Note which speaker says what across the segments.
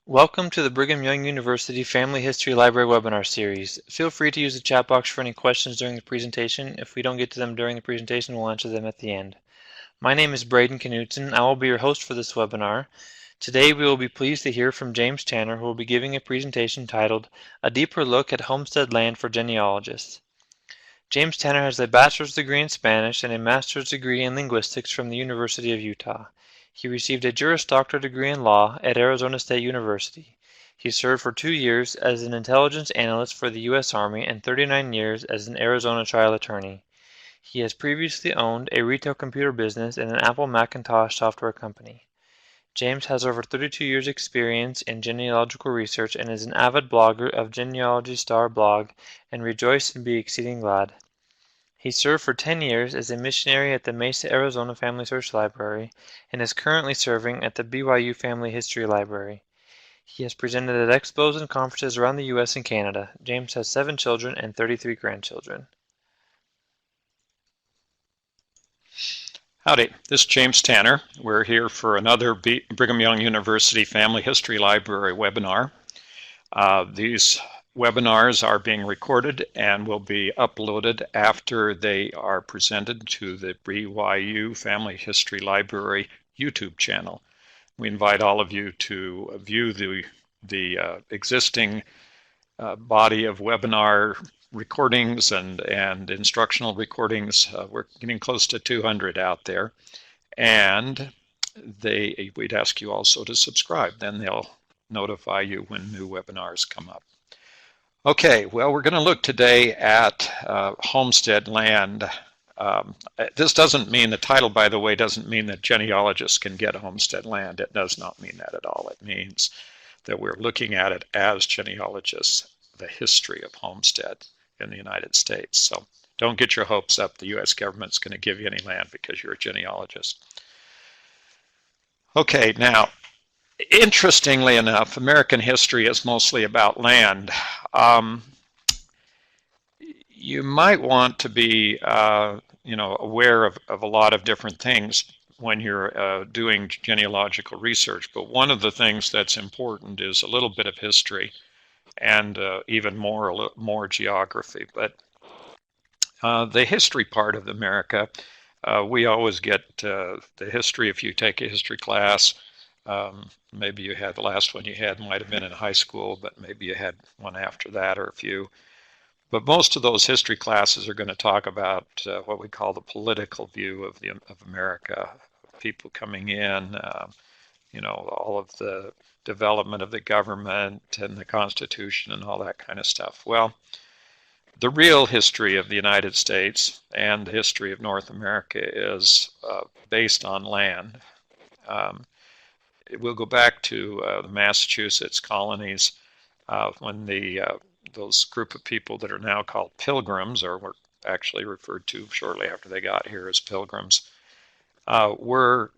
Speaker 1: Welcome to the Brigham Young University Family History Library webinar series. Feel free to use the chat box for any questions during the presentation. If we don't get to them during the presentation, we'll answer them at the end. My name is Braden Knutson. I will be your host for this webinar. Today we will be pleased to hear from James Tanner, who will be giving a presentation titled A Deeper Look at Homestead Land for Genealogists. James Tanner has a bachelor's degree in Spanish and a master's degree in linguistics from the University of Utah. He received a Juris Doctor degree in law at Arizona State University. He served for 2 years as an intelligence analyst for the U.S. Army and 39 years as an Arizona trial attorney. He has previously owned a retail computer business and an Apple Macintosh software company. James has over 32 years experience in genealogical research and is an avid blogger of Genealogy Star blog and Rejoice and Be Exceeding Glad. He served for 10 years as a missionary at the Mesa, Arizona Family Search Library and is currently serving at the BYU Family History Library. He has presented at expos and conferences around the U.S. and Canada. James has 7 children and 33 grandchildren.
Speaker 2: Howdy, this is James Tanner. We're here for another Brigham Young University Family History Library webinar. These webinars are being recorded and will be uploaded after they are presented to the BYU Family History Library YouTube channel. We invite all of you to view the existing body of webinar recordings and instructional recordings. We're getting close to 200 out there, and we'd ask you also to subscribe. Then they'll notify you when new webinars come up. Okay, well, we're going to look today at homestead land. This doesn't mean, the title, by the way, doesn't mean that genealogists can get homestead land. It does not mean that at all. It means that we're looking at it as genealogists, the history of homestead in the United States. So don't get your hopes up. The U.S. government's going to give you any land because you're a genealogist. Okay, now, interestingly enough, American history is mostly about land. You might want to be, aware of a lot of different things when you're doing genealogical research, but one of the things that's important is a little bit of history and even more geography. But the history part of America, we always get the history. If you take a history class, maybe you had the last one you had might have been in high school, but maybe you had one after that or a few. But most of those history classes are going to talk about what we call the political view of America, people coming in, all of the development of the government and the Constitution and all that kind of stuff. Well, the real history of the United States and the history of North America is based on land. We'll go back to the Massachusetts colonies when those group of people that are now called Pilgrims, or were actually referred to shortly after they got here as Pilgrims, were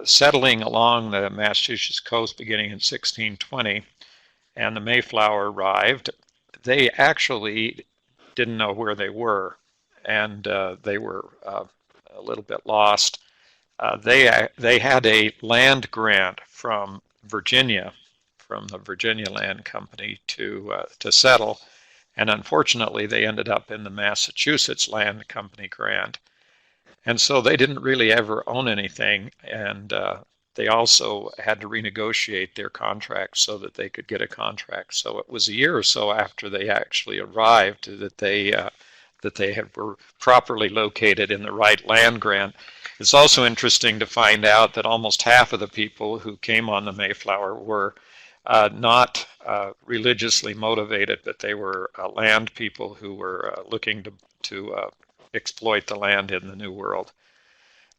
Speaker 2: settling along the Massachusetts coast beginning in 1620, and the Mayflower arrived. They actually didn't know where they were, and they were a little bit lost. They had a land grant from Virginia, from the Virginia Land Company to settle, and unfortunately they ended up in the Massachusetts Land Company grant. And so they didn't really ever own anything, and they also had to renegotiate their contract so that they could get a contract. So it was a year or so after they actually arrived that they were properly located in the right land grant. It's also interesting to find out that almost half of the people who came on the Mayflower were not religiously motivated, but they were land people who were looking to exploit the land in the New World.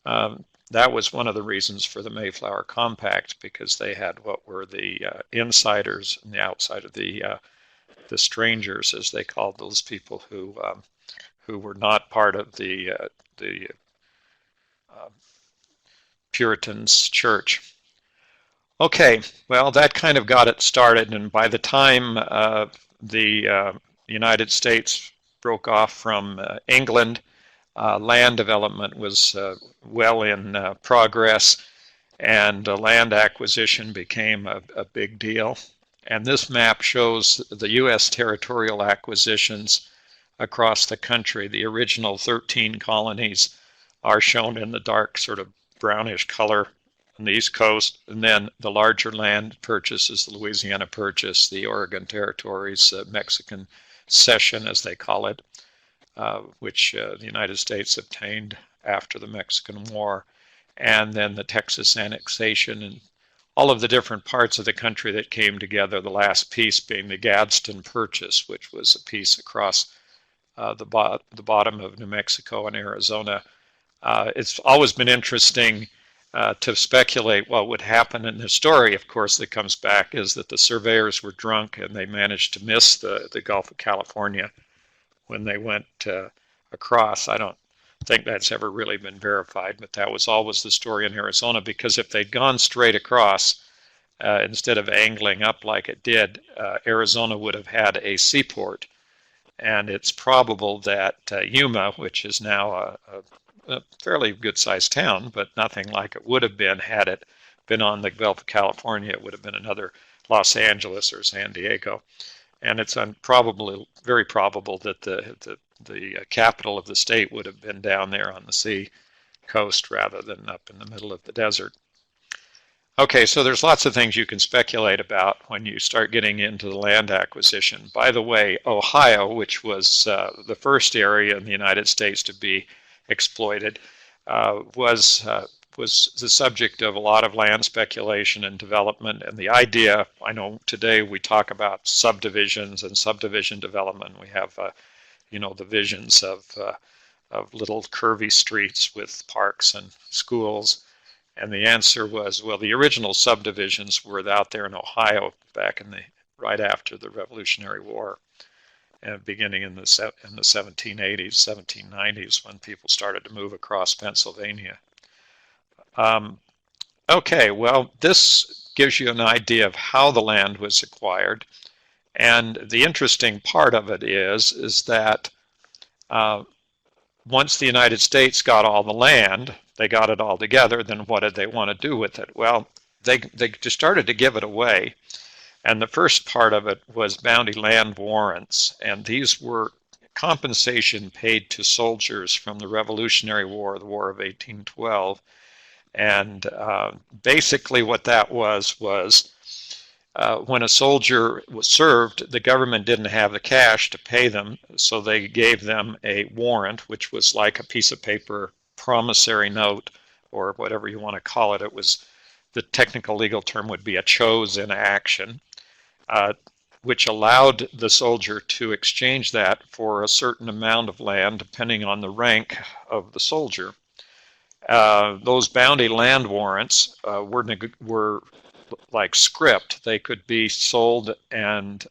Speaker 2: That was one of the reasons for the Mayflower Compact, because they had what were the insiders and the outside of the strangers, as they called those people who were not part of the Puritans church. Okay, well, that kind of got it started, and by the time the United States broke off from England, land development was well in progress, and land acquisition became a big deal. And this map shows the U.S. territorial acquisitions across the country. The original 13 colonies are shown in the dark sort of brownish color on the East Coast, and then the larger land purchases, the Louisiana Purchase, the Oregon Territories, Mexican Cession, as they call it, which the United States obtained after the Mexican War, and then the Texas annexation, and all of the different parts of the country that came together, the last piece being the Gadsden Purchase, which was a piece across the bottom of New Mexico and Arizona. It's always been interesting to speculate what would happen. And the story, of course, that comes back is that the surveyors were drunk and they managed to miss the Gulf of California when they went across. I don't think that's ever really been verified, but that was always the story in Arizona, because if they'd gone straight across instead of angling up like it did, Arizona would have had a seaport. And it's probable that Yuma, which is now a fairly good-sized town, but nothing like it would have been had it been on the Gulf of California. It would have been another Los Angeles or San Diego. And it's very probable that the capital of the state would have been down there on the sea coast rather than up in the middle of the desert. Okay, so there's lots of things you can speculate about when you start getting into the land acquisition. By the way, Ohio, which was the first area in the United States to be exploited, was the subject of a lot of land speculation and development. And the idea, I know today we talk about subdivisions and subdivision development. We have, the visions of little curvy streets with parks and schools. And the answer was, well, the original subdivisions were out there in Ohio back right after the Revolutionary War, and beginning in the 1780s, 1790s, when people started to move across Pennsylvania. Okay, well, this gives you an idea of how the land was acquired, and the interesting part of it is that once the United States got all the land, they got it all together, then what did they want to do with it? Well, they just started to give it away. And the first part of it was bounty land warrants. And these were compensation paid to soldiers from the Revolutionary War, the War of 1812. And basically what that was when a soldier was served, the government didn't have the cash to pay them, so they gave them a warrant, which was like a piece of paper promissory note, or whatever you want to call it. It was, the technical legal term would be a chose in action, which allowed the soldier to exchange that for a certain amount of land depending on the rank of the soldier. Those bounty land warrants were like script. They could be sold and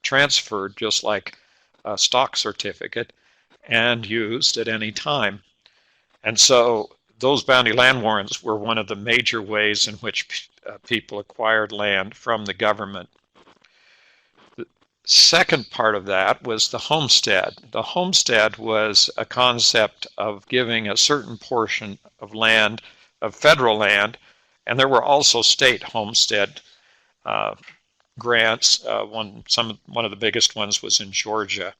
Speaker 2: transferred just like a stock certificate and used at any time. And so those bounty land warrants were one of the major ways in which people acquired land from the government. The second part of that was the homestead. The homestead was a concept of giving a certain portion of land, of federal land, and there were also state homestead grants. One of the biggest ones was in Georgia.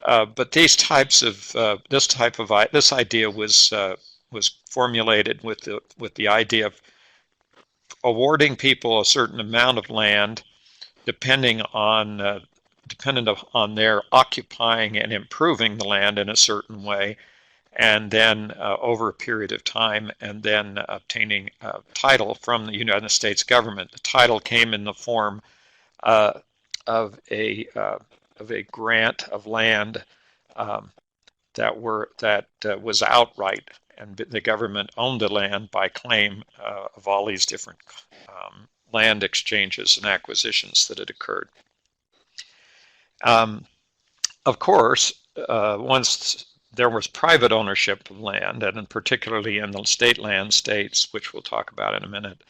Speaker 2: But this idea was formulated with the idea of awarding people a certain amount of land, dependent on their occupying and improving the land in a certain way, and then over a period of time, and then obtaining title from the United States government. The title came in the form of a grant of land that was outright, and the government owned the land by claim of all these different land exchanges and acquisitions that had occurred. Of course, once there was private ownership of land, and particularly in the state land states, which we'll talk about in a minute,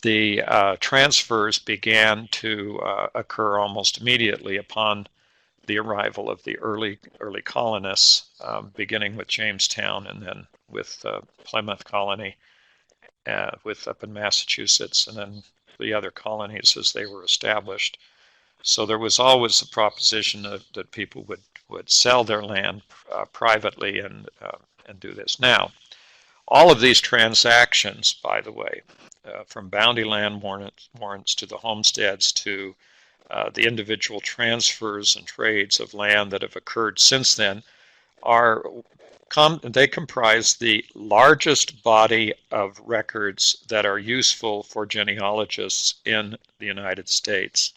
Speaker 2: the transfers began to occur almost immediately upon the arrival of the early colonists, beginning with Jamestown and then with Plymouth colony. with up in Massachusetts and then the other colonies as they were established. So there was always the proposition that people would sell their land privately and do this. Now, all of these transactions, by the way, from bounty land warrants to the homesteads to the individual transfers and trades of land that have occurred since then, they comprise the largest body of records that are useful for genealogists in the United States.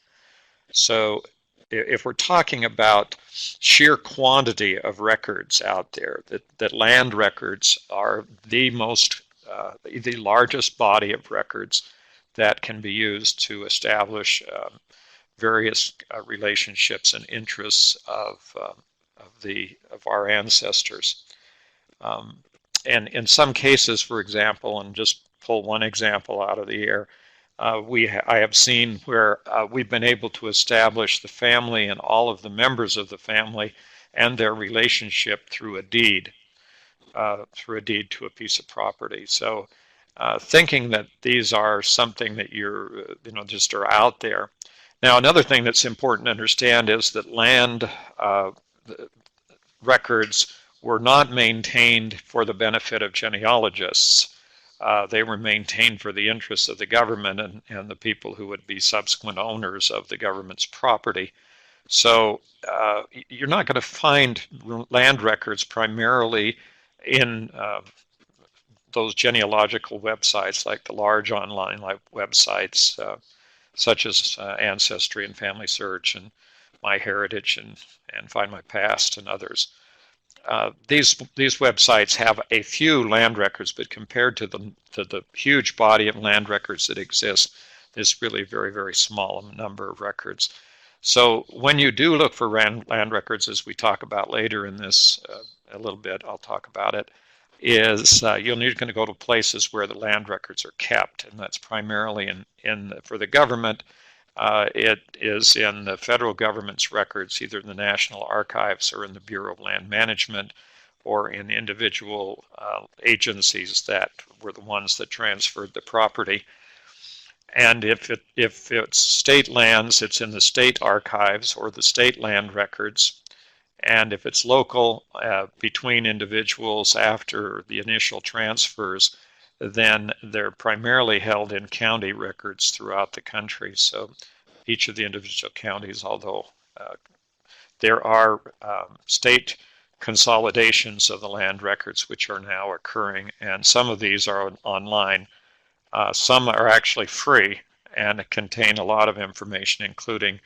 Speaker 2: So if we're talking about sheer quantity of records out there, that land records are the largest body of records that can be used to establish various relationships and interests of our ancestors. And in some cases, for example, and just pull one example out of the air, I have seen where we've been able to establish the family and all of the members of the family and their relationship through a deed to a piece of property. So thinking that these are something that just are out there. Now, another thing that's important to understand is that land records were not maintained for the benefit of genealogists. They were maintained for the interests of the government and the people who would be subsequent owners of the government's property. So you're not going to find land records primarily in those genealogical websites like the large online websites such as Ancestry and Family Search and MyHeritage and Find My Past and others. These websites have a few land records, but compared to the huge body of land records that exist, there's really very, very small number of records. So when you do look for land records, as we talk about later in this a little bit, I'll talk about it, is you're going to go to places where the land records are kept, and that's primarily for the government. It is in the federal government's records, either in the National Archives or in the Bureau of Land Management, or in individual agencies that were the ones that transferred the property. And if it's state lands, it's in the state archives or the state land records. And if it's local, between individuals after the initial transfers, then they're primarily held in county records throughout the country. So each of the individual counties, although there are state consolidations of the land records which are now occurring, and some of these are online. Some are actually free and contain a lot of information, including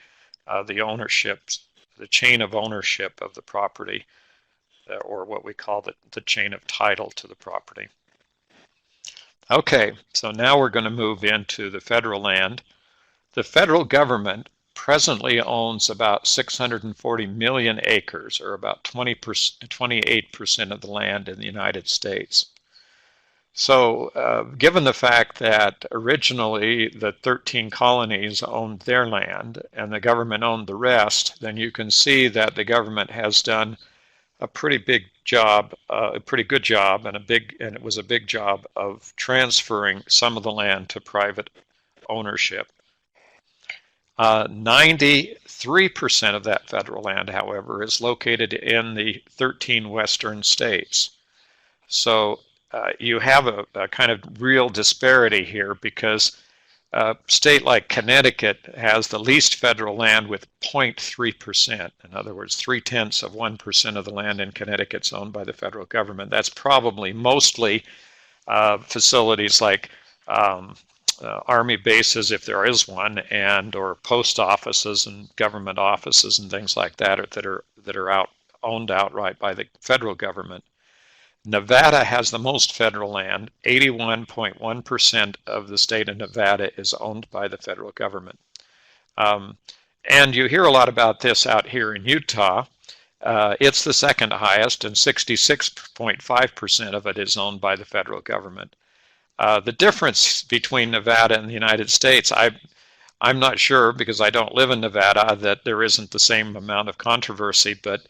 Speaker 2: the ownership, the chain of ownership of the property, or what we call the chain of title to the property. Okay, so now we're going to move into the federal land. The federal government presently owns about 640 million acres, or about 28% of the land in the United States. So given the fact that originally the 13 colonies owned their land and the government owned the rest, then you can see that the government has done a pretty big job, a pretty good job, and it was a big job of transferring some of the land to private ownership. 93% of that federal land, however, is located in the 13 western states. So you have a kind of real disparity here, because a state like Connecticut has the least federal land with 0.3%. In other words, 0.3% of the land in Connecticut is owned by the federal government. That's probably mostly facilities like Army bases, if there is one, or post offices and government offices and things like that that are owned outright by the federal government. Nevada has the most federal land. 81.1% of the state of Nevada is owned by the federal government. And you hear a lot about this out here in Utah. It's the second highest, and 66.5% of it is owned by the federal government. The difference between Nevada and the United States, I'm not sure, because I don't live in Nevada, that there isn't the same amount of controversy, but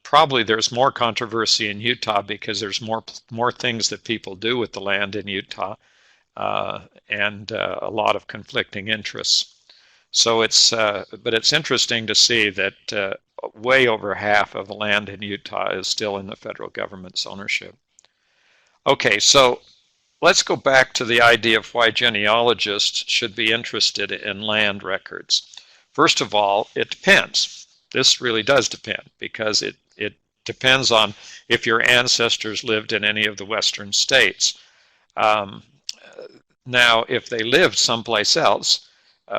Speaker 2: Probably there's more controversy in Utah because there's more things that people do with the land in Utah, and a lot of conflicting interests. So but it's interesting to see that way over half of the land in Utah is still in the federal government's ownership. Okay, so let's go back to the idea of why genealogists should be interested in land records. First of all, it depends. This really does depend because it depends on if your ancestors lived in any of the western states. Um, Now, if they lived someplace else,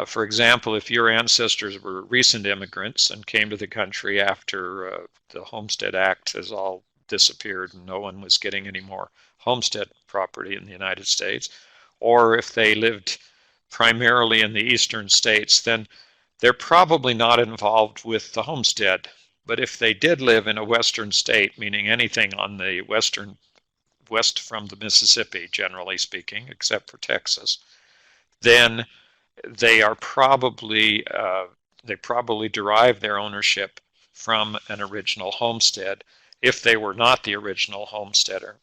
Speaker 2: for example, if your ancestors were recent immigrants and came to the country after the Homestead Act has all disappeared and no one was getting any more homestead property in the United States, or if they lived primarily in the eastern states, then they're probably not involved with the homestead. But if they did live in a western state, meaning anything on the west from the Mississippi, generally speaking, except for Texas, then they are probably derive their ownership from an original homestead if they were not the original homesteader.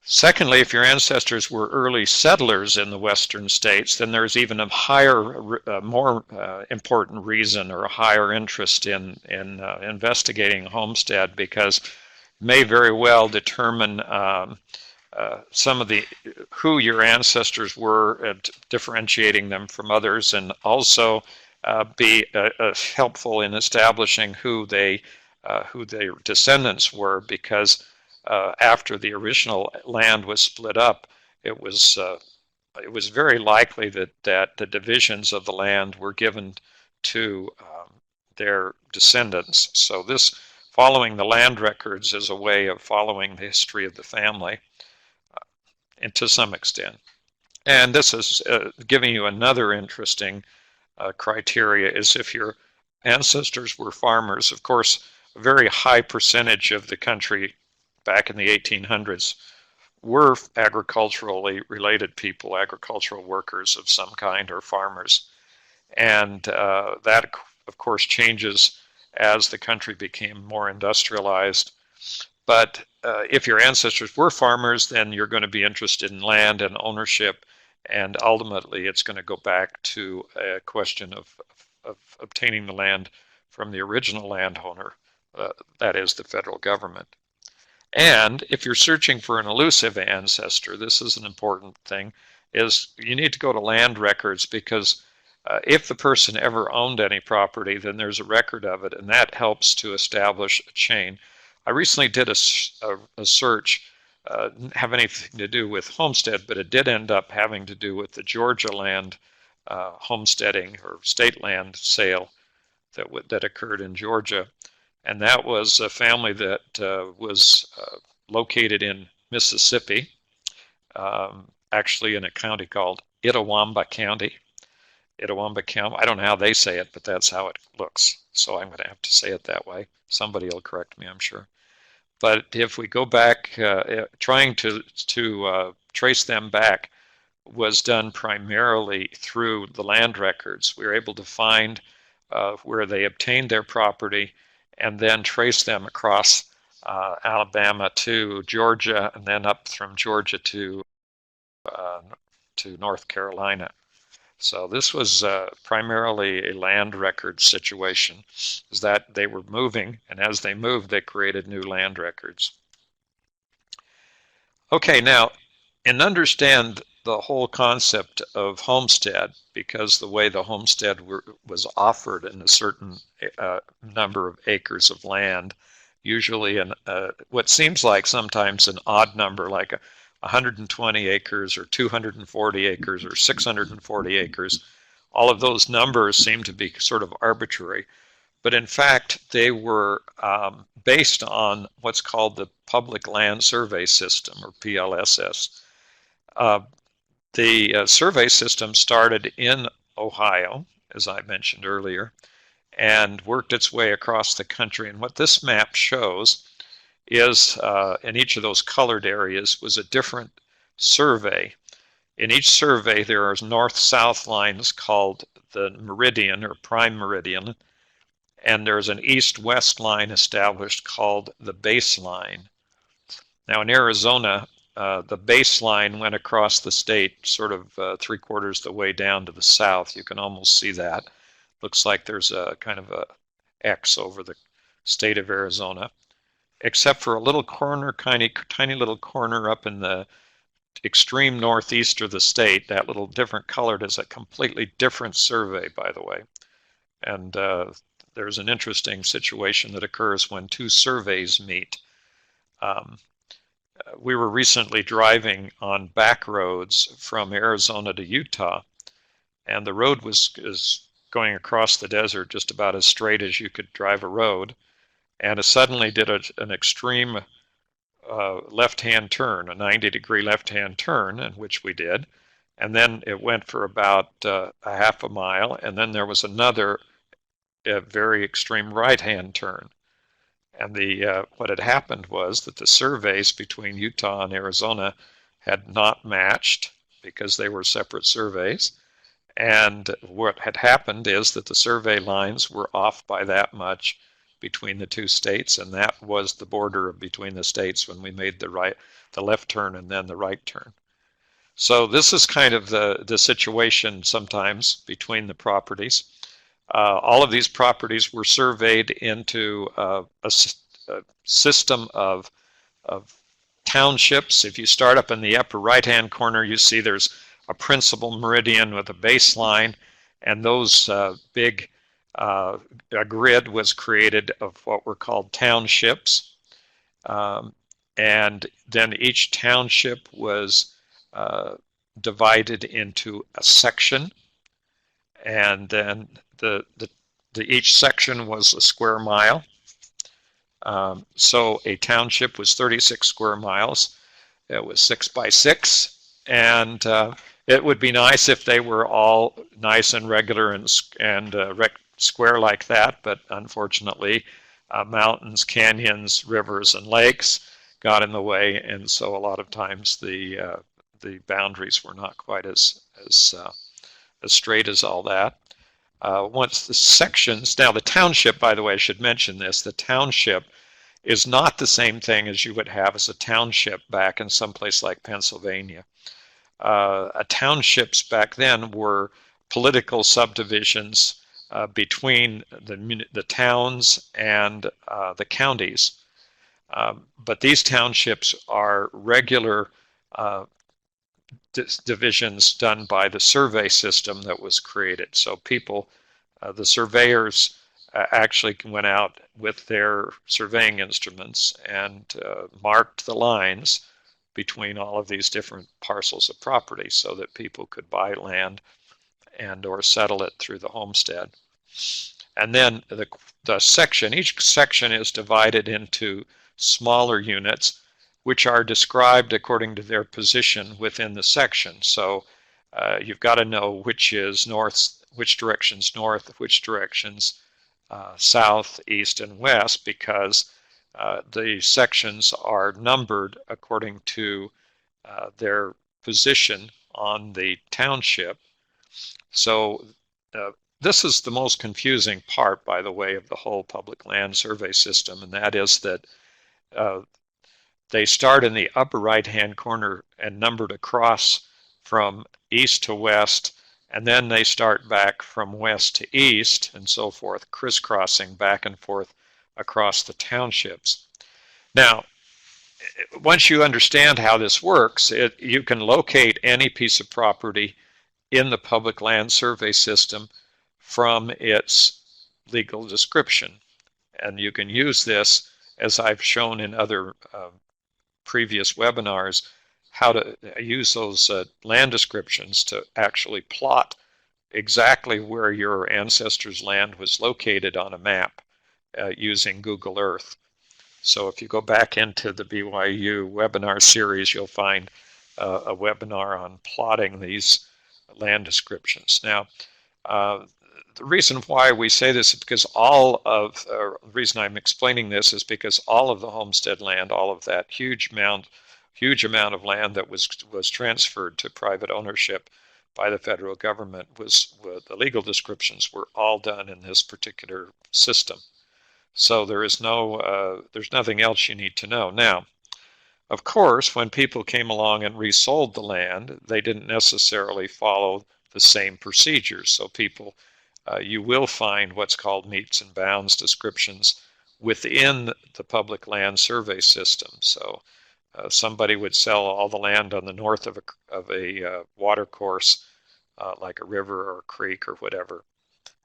Speaker 2: Secondly, if your ancestors were early settlers in the western states, then there's even a higher, more important reason or a higher interest in investigating homestead, because it may very well determine some of the who your ancestors were and differentiating them from others, and also be helpful in establishing who their descendants were, because after the original land was split up, it was very likely that the divisions of the land were given to their descendants. So this following the land records is a way of following the history of the family, and to some extent. And this is giving you another interesting criteria, is if your ancestors were farmers. Of course, a very high percentage of the country back in the 1800s were agriculturally related people, agricultural workers of some kind, or farmers. And that, of course, changes as the country became more industrialized. But if your ancestors were farmers, then you're going to be interested in land and ownership, and ultimately it's going to go back to a question of obtaining the land from the original landowner, that is the federal government. And if you're searching for an elusive ancestor, this is an important thing, is you need to go to land records, because if the person ever owned any property, then there's a record of it, and that helps to establish a chain. I recently did a search, didn't have anything to do with homestead, but it did end up having to do with the Georgia land homesteading or state land sale that occurred in Georgia. And that was a family that was located in Mississippi, actually in a county called Itawamba County. Itawamba County. I don't know how they say it, but that's how it looks. So I'm going to have to say it that way. Somebody will correct me, I'm sure. But if we go back, trying to trace them back was done primarily through the land records. We were able to find where they obtained their property, and then trace them across Alabama to Georgia, and then up from Georgia to North Carolina. So this was primarily a land record situation, is that they were moving, and as they moved, they created new land records. Okay, now, and understand the whole concept of homestead, because the way the homestead was offered in a certain number of acres of land, usually in what seems like sometimes an odd number, like 120 acres or 240 acres or 640 acres. All of those numbers seem to be sort of arbitrary, but in fact they were based on what's called the Public Land Survey System, or PLSS. The survey system started in Ohio, as I mentioned earlier, and worked its way across the country. And what this map shows is, in each of those colored areas, was a different survey. In each survey, there are north-south lines called the meridian or prime meridian, and there's an east-west line established called the baseline. Now in Arizona, the baseline went across the state sort of 3/4 the way down to the south. You can almost see that. Looks like there's a kind of a X over the state of Arizona, except for a little corner, tiny little corner up in the extreme northeast of the state. That little different colored is a completely different survey, by the way. And there's an interesting situation that occurs when two surveys meet. Um, we were recently driving on back roads from Arizona to Utah, and the road is going across the desert just about as straight as you could drive a road, and it suddenly did an extreme left-hand turn, a 90-degree left-hand turn, in which we did, and then it went for about a half a mile, and then there was another very extreme right-hand turn. And what had happened was that the surveys between Utah and Arizona had not matched because they were separate surveys. And what had happened is that the survey lines were off by that much between the two states, and that was the border between the states when we made the left turn and then the right turn. So this is kind of the situation sometimes between the properties. All of these properties were surveyed into a system of townships. If you start up in the upper right-hand corner, you see there's a principal meridian with a baseline, and those big a grid was created of what were called townships. And then each township was divided into a section, and then each section was a square mile. So a township was 36 square miles. It was 6 by 6, and it would be nice if they were all nice and regular and square like that, but unfortunately mountains, canyons, rivers, and lakes got in the way, and so a lot of times the boundaries were not quite as straight as all that. Once the sections, now the township, by the way, I should mention this, the township is not the same thing as you would have as a township back in some place like Pennsylvania. Townships back then were political subdivisions between the towns and the counties. But these townships are regular divisions done by the survey system that was created. So people, the surveyors actually went out with their surveying instruments and marked the lines between all of these different parcels of property so that people could buy land and or settle it through the homestead. And then each section is divided into smaller units, which are described according to their position within the section. So you've got to know which is north, which direction's north, which direction's south, east, and west, because the sections are numbered according to their position on the township. So this is the most confusing part, by the way, of the whole public land survey system, and that is that they start in the upper right-hand corner and numbered across from east to west, and then they start back from west to east and so forth, crisscrossing back and forth across the townships. Now, once you understand how this works, you can locate any piece of property in the public land survey system from its legal description. And you can use this, as I've shown in other previous webinars, how to use those land descriptions to actually plot exactly where your ancestors' land was located on a map using Google Earth. So if you go back into the BYU webinar series, you'll find a webinar on plotting these land descriptions. Now, the reason why we say this is because the reason I'm explaining this is because all of the homestead land, all of that huge amount of land that was transferred to private ownership by the federal government the legal descriptions were all done in this particular system. So there's nothing else you need to know. Now, of course, when people came along and resold the land, they didn't necessarily follow the same procedures. So you will find what's called metes and bounds descriptions within the public land survey system. So somebody would sell all the land on the north of a water course, like a river or a creek or whatever,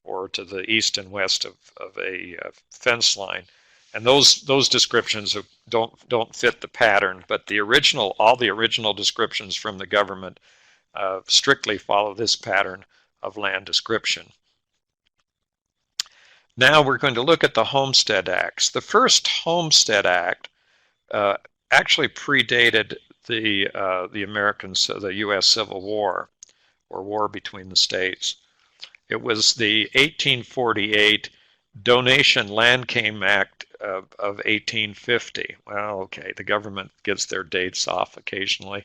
Speaker 2: or to the east and west of a fence line. And those descriptions don't fit the pattern, but all the original descriptions from the government strictly follow this pattern of land description. Now we're going to look at the Homestead Acts. The first Homestead Act actually predated the U.S. Civil War, or war between the states. It was the 1848 Donation Land Claim Act of 1850. Well, okay, the government gets their dates off occasionally.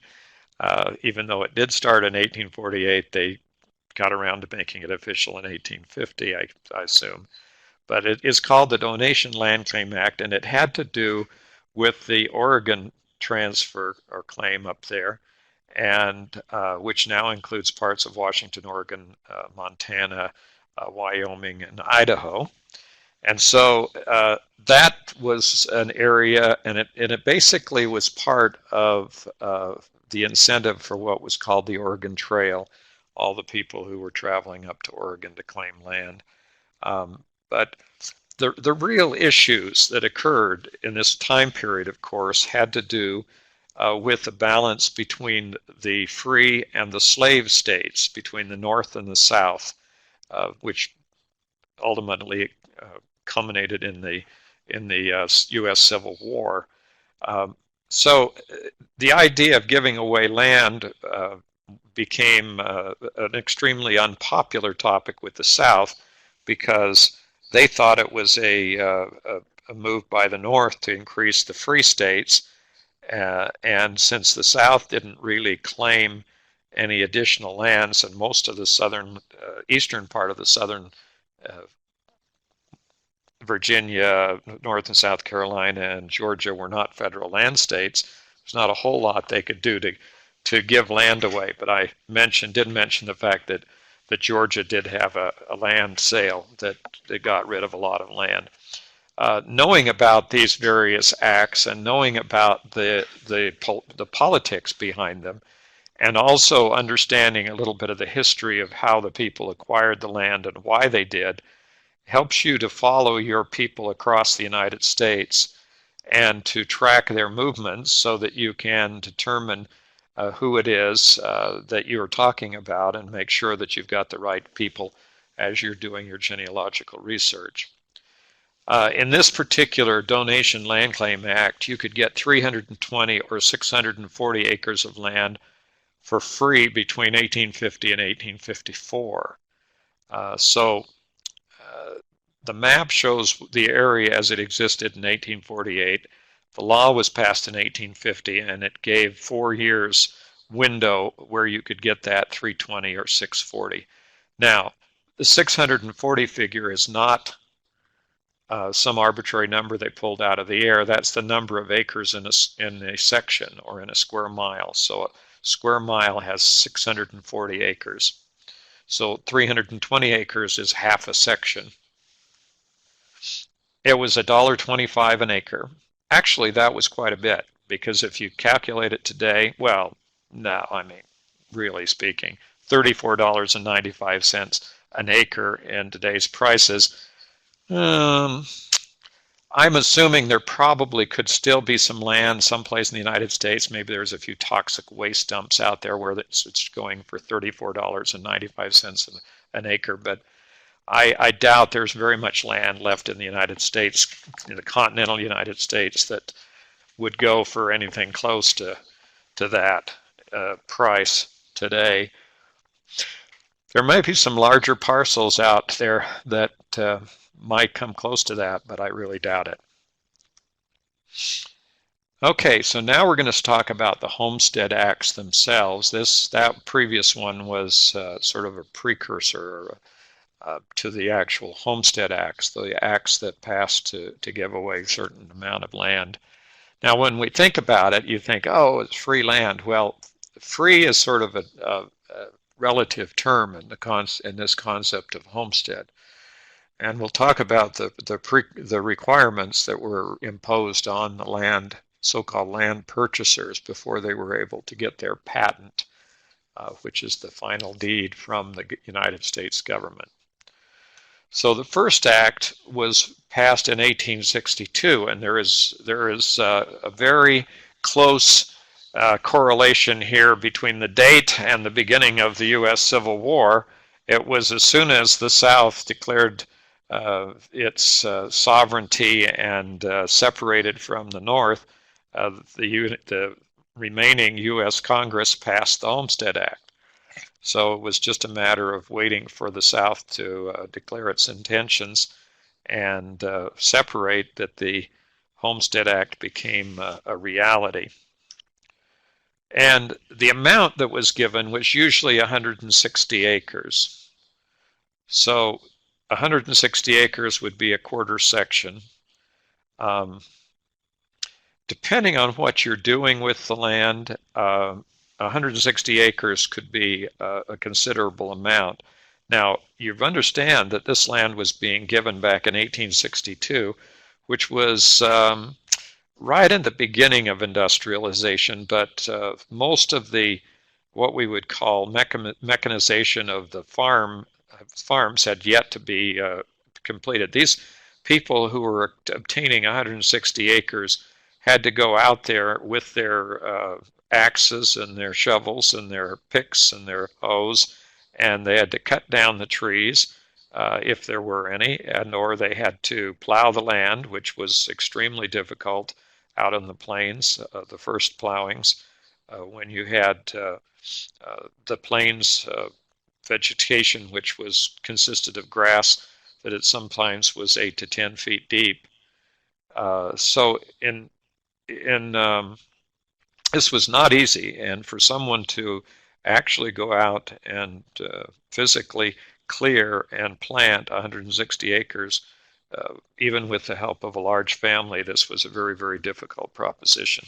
Speaker 2: Even though it did start in 1848, they got around to making it official in 1850, I assume. But it is called the Donation Land Claim Act, and it had to do with the Oregon transfer or claim up there, and which now includes parts of Washington, Oregon, Montana, Wyoming, and Idaho. And so that was an area, and it basically was part of the incentive for what was called the Oregon Trail, all the people who were traveling up to Oregon to claim land. But the real issues that occurred in this time period, of course, had to do with the balance between the free and the slave states, between the North and the South, which ultimately culminated in the U.S. Civil War. So the idea of giving away land became an extremely unpopular topic with the South, because they thought it was a move by the North to increase the free states. And since the South didn't really claim any additional lands, and most of the eastern part of the southern Virginia, North and South Carolina, and Georgia were not federal land states, there's not a whole lot they could do to give land away. But I did mention the fact that Georgia did have a land sale that got rid of a lot of land. Knowing about these various acts and knowing about the politics behind them, and also understanding a little bit of the history of how the people acquired the land and why they did, helps you to follow your people across the United States and to track their movements so that you can determine who it is that you're talking about, and make sure that you've got the right people as you're doing your genealogical research. In this particular Donation Land Claim Act, you could get 320 or 640 acres of land for free between 1850 and 1854. The map shows the area as it existed in 1848. The law was passed in 1850, and it gave 4 years window where you could get that 320 or 640. Now, the 640 figure is not some arbitrary number they pulled out of the air. That's the number of acres in a section or in a square mile. So a square mile has 640 acres. So 320 acres is half a section. It was $1.25 an acre. Actually, that was quite a bit, because if you calculate it today, well, no, I mean, really speaking, $34.95 an acre in today's prices. I'm assuming there probably could still be some land someplace in the United States. Maybe there's a few toxic waste dumps out there where it's going for $34.95 an acre, but I doubt there's very much land left in the United States, in the continental United States, that would go for anything close to that price today. There might be some larger parcels out there that might come close to that, but I really doubt it. Okay, so now we're going to talk about the Homestead Acts themselves. That previous one was sort of a precursor to the actual Homestead Acts, the acts that passed to give away a certain amount of land. Now, when we think about it, you think, oh, it's free land. Well, free is sort of a relative term in this concept of homestead. And we'll talk about the requirements that were imposed on the land, so-called land purchasers, before they were able to get their patent, which is the final deed from the United States government. So the first act was passed in 1862, and there is a very close correlation here between the date and the beginning of the U.S. Civil War. It was as soon as the South declared its sovereignty and separated from the North, the remaining U.S. Congress passed the Homestead Act. So it was just a matter of waiting for the South to declare its intentions and separate that the Homestead Act became a reality. And the amount that was given was usually 160 acres. So 160 acres would be a quarter section. Depending on what you're doing with the land, 160 acres could be a considerable amount. Now, you understand that this land was being given back in 1862, which was right in the beginning of industrialization, but most of what we would call mechanization of the farms had yet to be completed. These people who were obtaining 160 acres had to go out there with their axes and their shovels and their picks and their hoes, and they had to cut down the trees if there were any, or they had to plow the land, which was extremely difficult out on the plains, the first plowings, when you had the plains vegetation, which consisted of grass that at some times was 8 to 10 feet deep. So this was not easy, and for someone to actually go out and physically clear and plant 160 acres, even with the help of a large family, this was a very, very difficult proposition.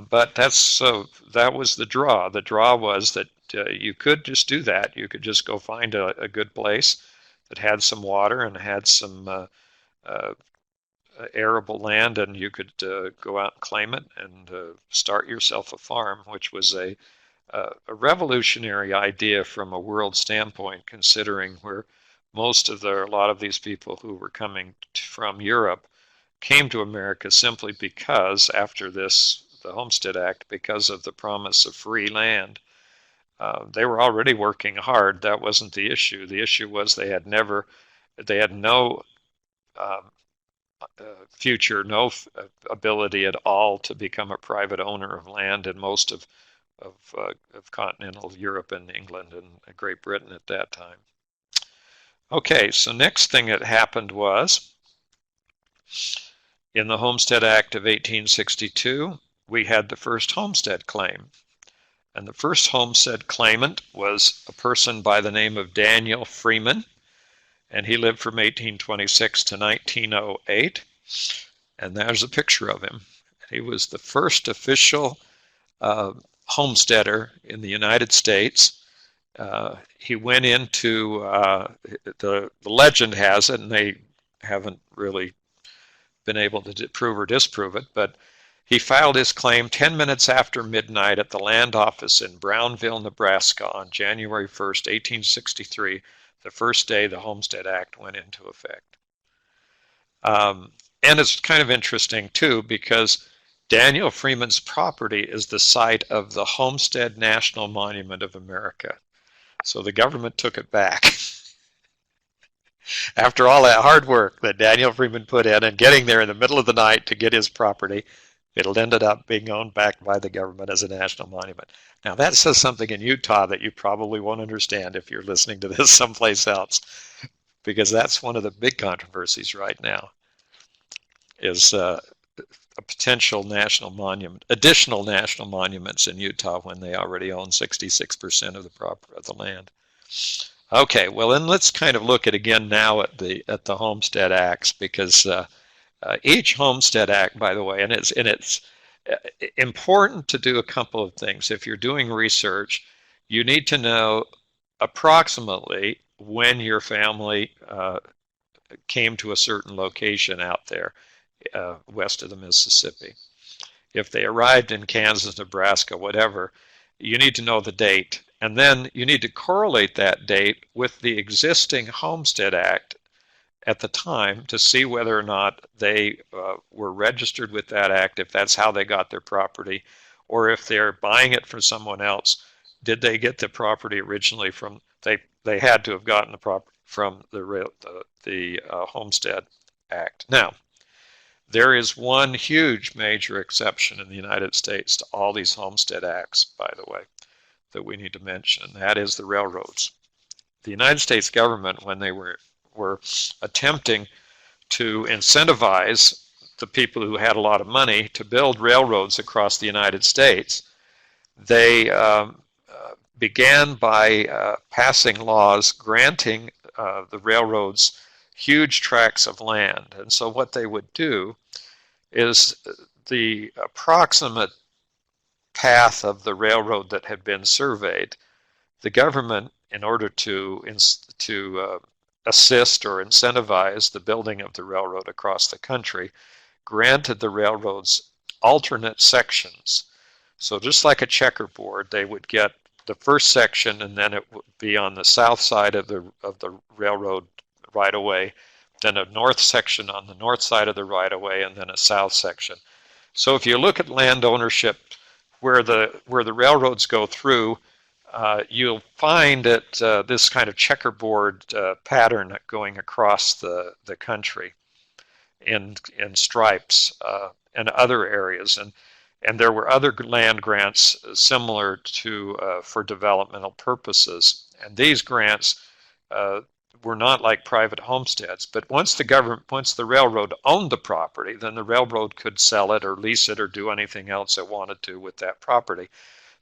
Speaker 2: But that was the draw. The draw was that you could just do that. You could just go find a good place that had some water and had some arable land, and you could go out and claim it and start yourself a farm, which was a revolutionary idea from a world standpoint, considering where a lot of these people who were coming from Europe came to America simply because, after the Homestead Act, because of the promise of free land. They were already working hard. That wasn't the issue. The issue was they had no future, no ability at all to become a private owner of land in most of continental Europe and England and Great Britain at that time. Okay, so next thing that happened was, in the Homestead Act of 1862, we had the first homestead claim. And the first homestead claimant was a person by the name of Daniel Freeman, and he lived from 1826 to 1908. And there's a picture of him. He was the first official homesteader in the United States. He went into, the legend has it, and they haven't really been able to prove or disprove it, but he filed his claim 10 minutes after midnight at the land office in Brownville, Nebraska on January 1st, 1863, the first day the Homestead Act went into effect. And it's kind of interesting, too, because Daniel Freeman's property is the site of the Homestead National Monument of America. So the government took it back. After all that hard work that Daniel Freeman put in and getting there in the middle of the night to get his property, it ended up being owned back by the government as a national monument. Now that says something in Utah that you probably won't understand if you're listening to this someplace else, because that's one of the big controversies right now, is a potential national monument, additional national monuments in Utah when they already own 66% of the land. Okay, well then let's kind of look at again now at the Homestead Acts, because each Homestead Act, by the way, and it's important to do a couple of things. If you're doing research, you need to know approximately when your family came to a certain location out there west of the Mississippi. If they arrived in Kansas, Nebraska, whatever, you need to know the date. And then you need to correlate that date with the existing Homestead Act at the time to see whether or not they were registered with that act, if that's how they got their property, or if they're buying it from someone else, did they get the property originally from, they had to have gotten the property from the Homestead Act. Now, there is one huge major exception in the United States to all these Homestead Acts, by the way, that we need to mention, and that is the railroads. The United States government, when they were attempting to incentivize the people who had a lot of money to build railroads across the United States, they began by passing laws granting the railroads huge tracts of land. And so what they would do is the approximate path of the railroad that had been surveyed, the government, in order to assist or incentivize the building of the railroad across the country, granted the railroads alternate sections. So just like a checkerboard, they would get the first section, and then it would be on the south side of the railroad right of way, then a north section on the north side of the right of way, and then a south section. So if you look at land ownership where the railroads go through, you'll find that this kind of checkerboard pattern going across the country in stripes and other areas. And there were other land grants similar to for developmental purposes. And these grants were not like private homesteads. But once the railroad owned the property, then the railroad could sell it or lease it or do anything else it wanted to with that property.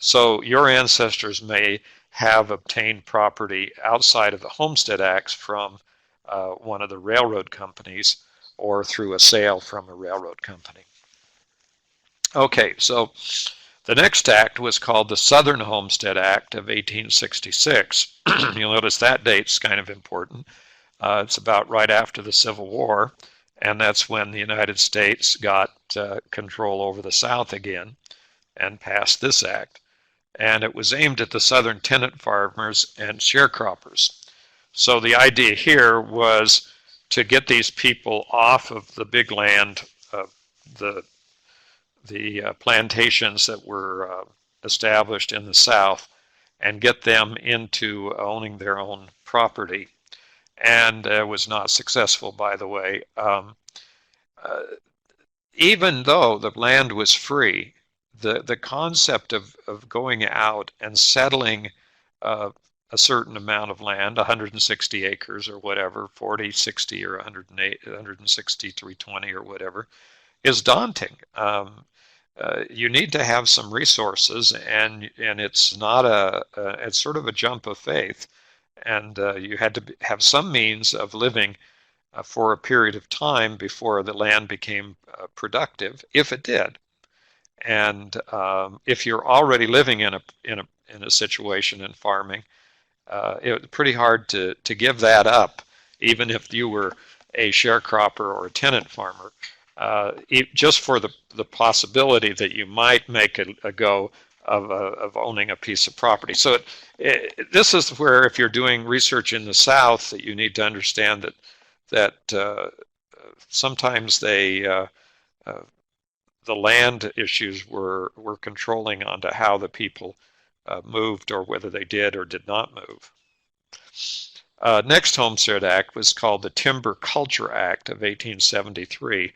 Speaker 2: So your ancestors may have obtained property outside of the Homestead Acts from one of the railroad companies or through a sale from a railroad company. Okay, so the next act was called the Southern Homestead Act of 1866. You'll notice that date's kind of important. It's about right after the Civil War, and that's when the United States got control over the South again and passed this act. And it was aimed at the southern tenant farmers and sharecroppers. So the idea here was to get these people off of the big land, the plantations that were established in the South, and get them into owning their own property. And was not successful, by the way. Even though the land was free, the concept of going out and settling a certain amount of land, 160 acres or whatever, 40, 60 or 108, 160, 320 or whatever, is daunting. You need to have some resources, and it's not it's sort of a jump of faith, and you had to have some means of living for a period of time before the land became productive, if it did. And if you're already living in a situation in farming, it was pretty hard to give that up, even if you were a sharecropper or a tenant farmer, just for the possibility that you might make a go of owning a piece of property. So this is where, if you're doing research in the South, that you need to understand that sometimes the land issues were controlling onto how the people moved, or whether they did or did not move. Next Homestead Act was called the Timber Culture Act of 1873.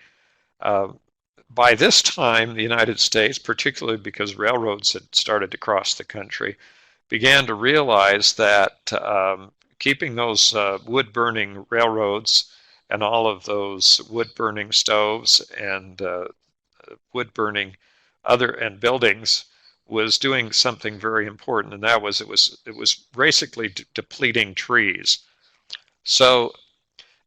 Speaker 2: By this time, the United States, particularly because railroads had started to cross the country, began to realize that keeping those wood-burning railroads and all of those wood-burning stoves and wood burning and buildings was doing something very important, and that was it was basically depleting trees. So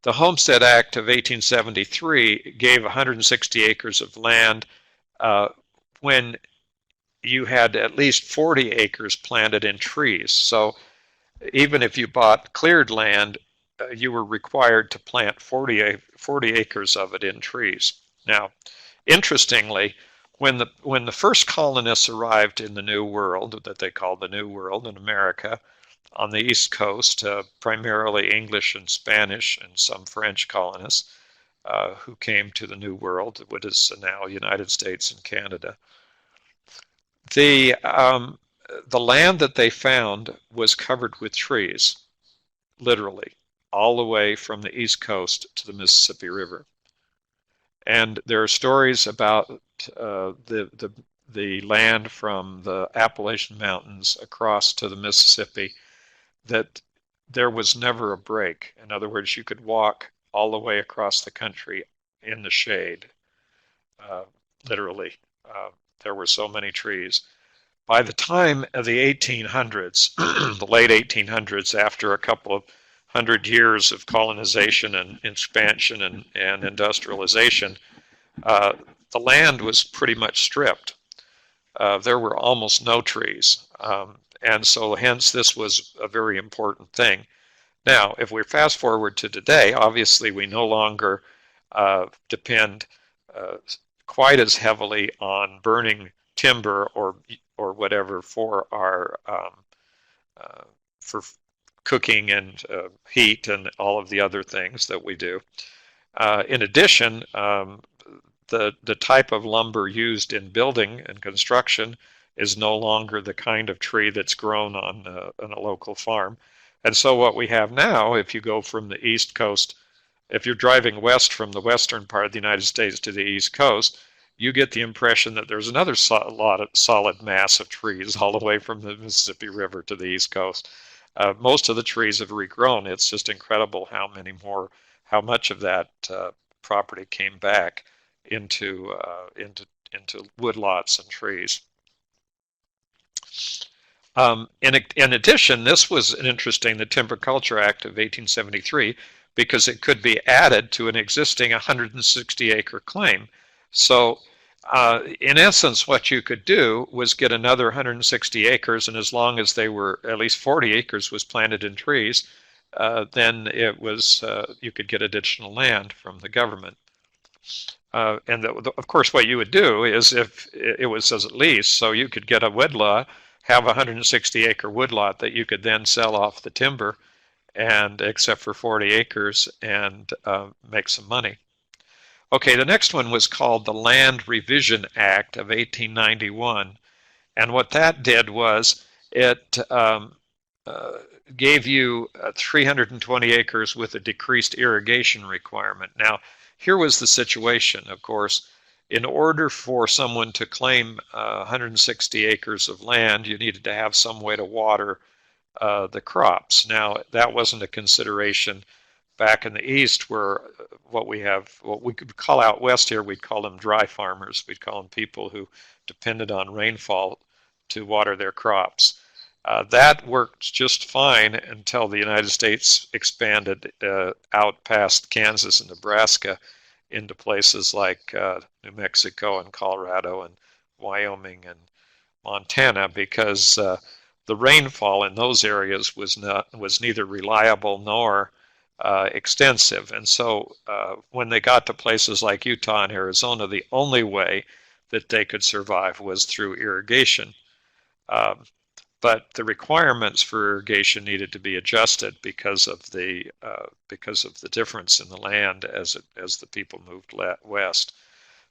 Speaker 2: the Homestead Act of 1873 gave 160 acres of land uh, when you had at least 40 acres planted in trees. So even if you bought cleared land, you were required to plant 40 acres of it in trees. Now, interestingly, when the first colonists arrived in the New World, that they called the New World in America, on the East Coast, primarily English and Spanish and some French colonists who came to the New World, what is now United States and Canada. The the land that they found was covered with trees, literally, all the way from the East Coast to the Mississippi River. And there are stories about the land from the Appalachian Mountains across to the Mississippi that there was never a break. In other words, you could walk all the way across the country in the shade, uh, literally. There were so many trees. By the time of the 1800s, the late 1800s, after a couple of hundred years of colonization and expansion and industrialization, uh, the land was pretty much stripped. There were almost no trees. And so hence this was a very important thing. Now, if we fast forward to today, obviously we no longer depend quite as heavily on burning timber or whatever for our for cooking and heat and all of the other things that we do. In addition, the type of lumber used in building and construction is no longer the kind of tree that's grown on a local farm. And so what we have now, if you go from the East Coast, if you're driving west from the western part of the United States to the East Coast, you get the impression that there's another solid mass of trees all the way from the Mississippi River to the East Coast. Most of the trees have regrown. It's just incredible how much of that property came back into woodlots and trees. In addition, this was an interesting, the Timber Culture Act of 1873, because it could be added to an existing 160-acre claim. So in essence, what you could do was get another 160 acres, and as long as they were at least 40 acres was planted in trees, then it was you could get additional land from the government. And of course, what you would do is, if it was as a lease, so you could get a woodlot, have a 160-acre woodlot that you could then sell off the timber, and except for 40 acres, and make some money. Okay, the next one was called the Land Revision Act of 1891, and what that did was it gave you 320 acres with a decreased irrigation requirement. Now, here was the situation, of course. In order for someone to claim 160 acres of land, you needed to have some way to water the crops. Now, that wasn't a consideration back in the East, where what we could call out West here, we'd call them dry farmers. We'd call them people who depended on rainfall to water their crops. That worked just fine until the United States expanded out past Kansas and Nebraska into places like New Mexico and Colorado and Wyoming and Montana, because the rainfall in those areas was neither reliable nor extensive. And so when they got to places like Utah and Arizona, the only way that they could survive was through irrigation. But the requirements for irrigation needed to be adjusted because of the difference in the land as the people moved west.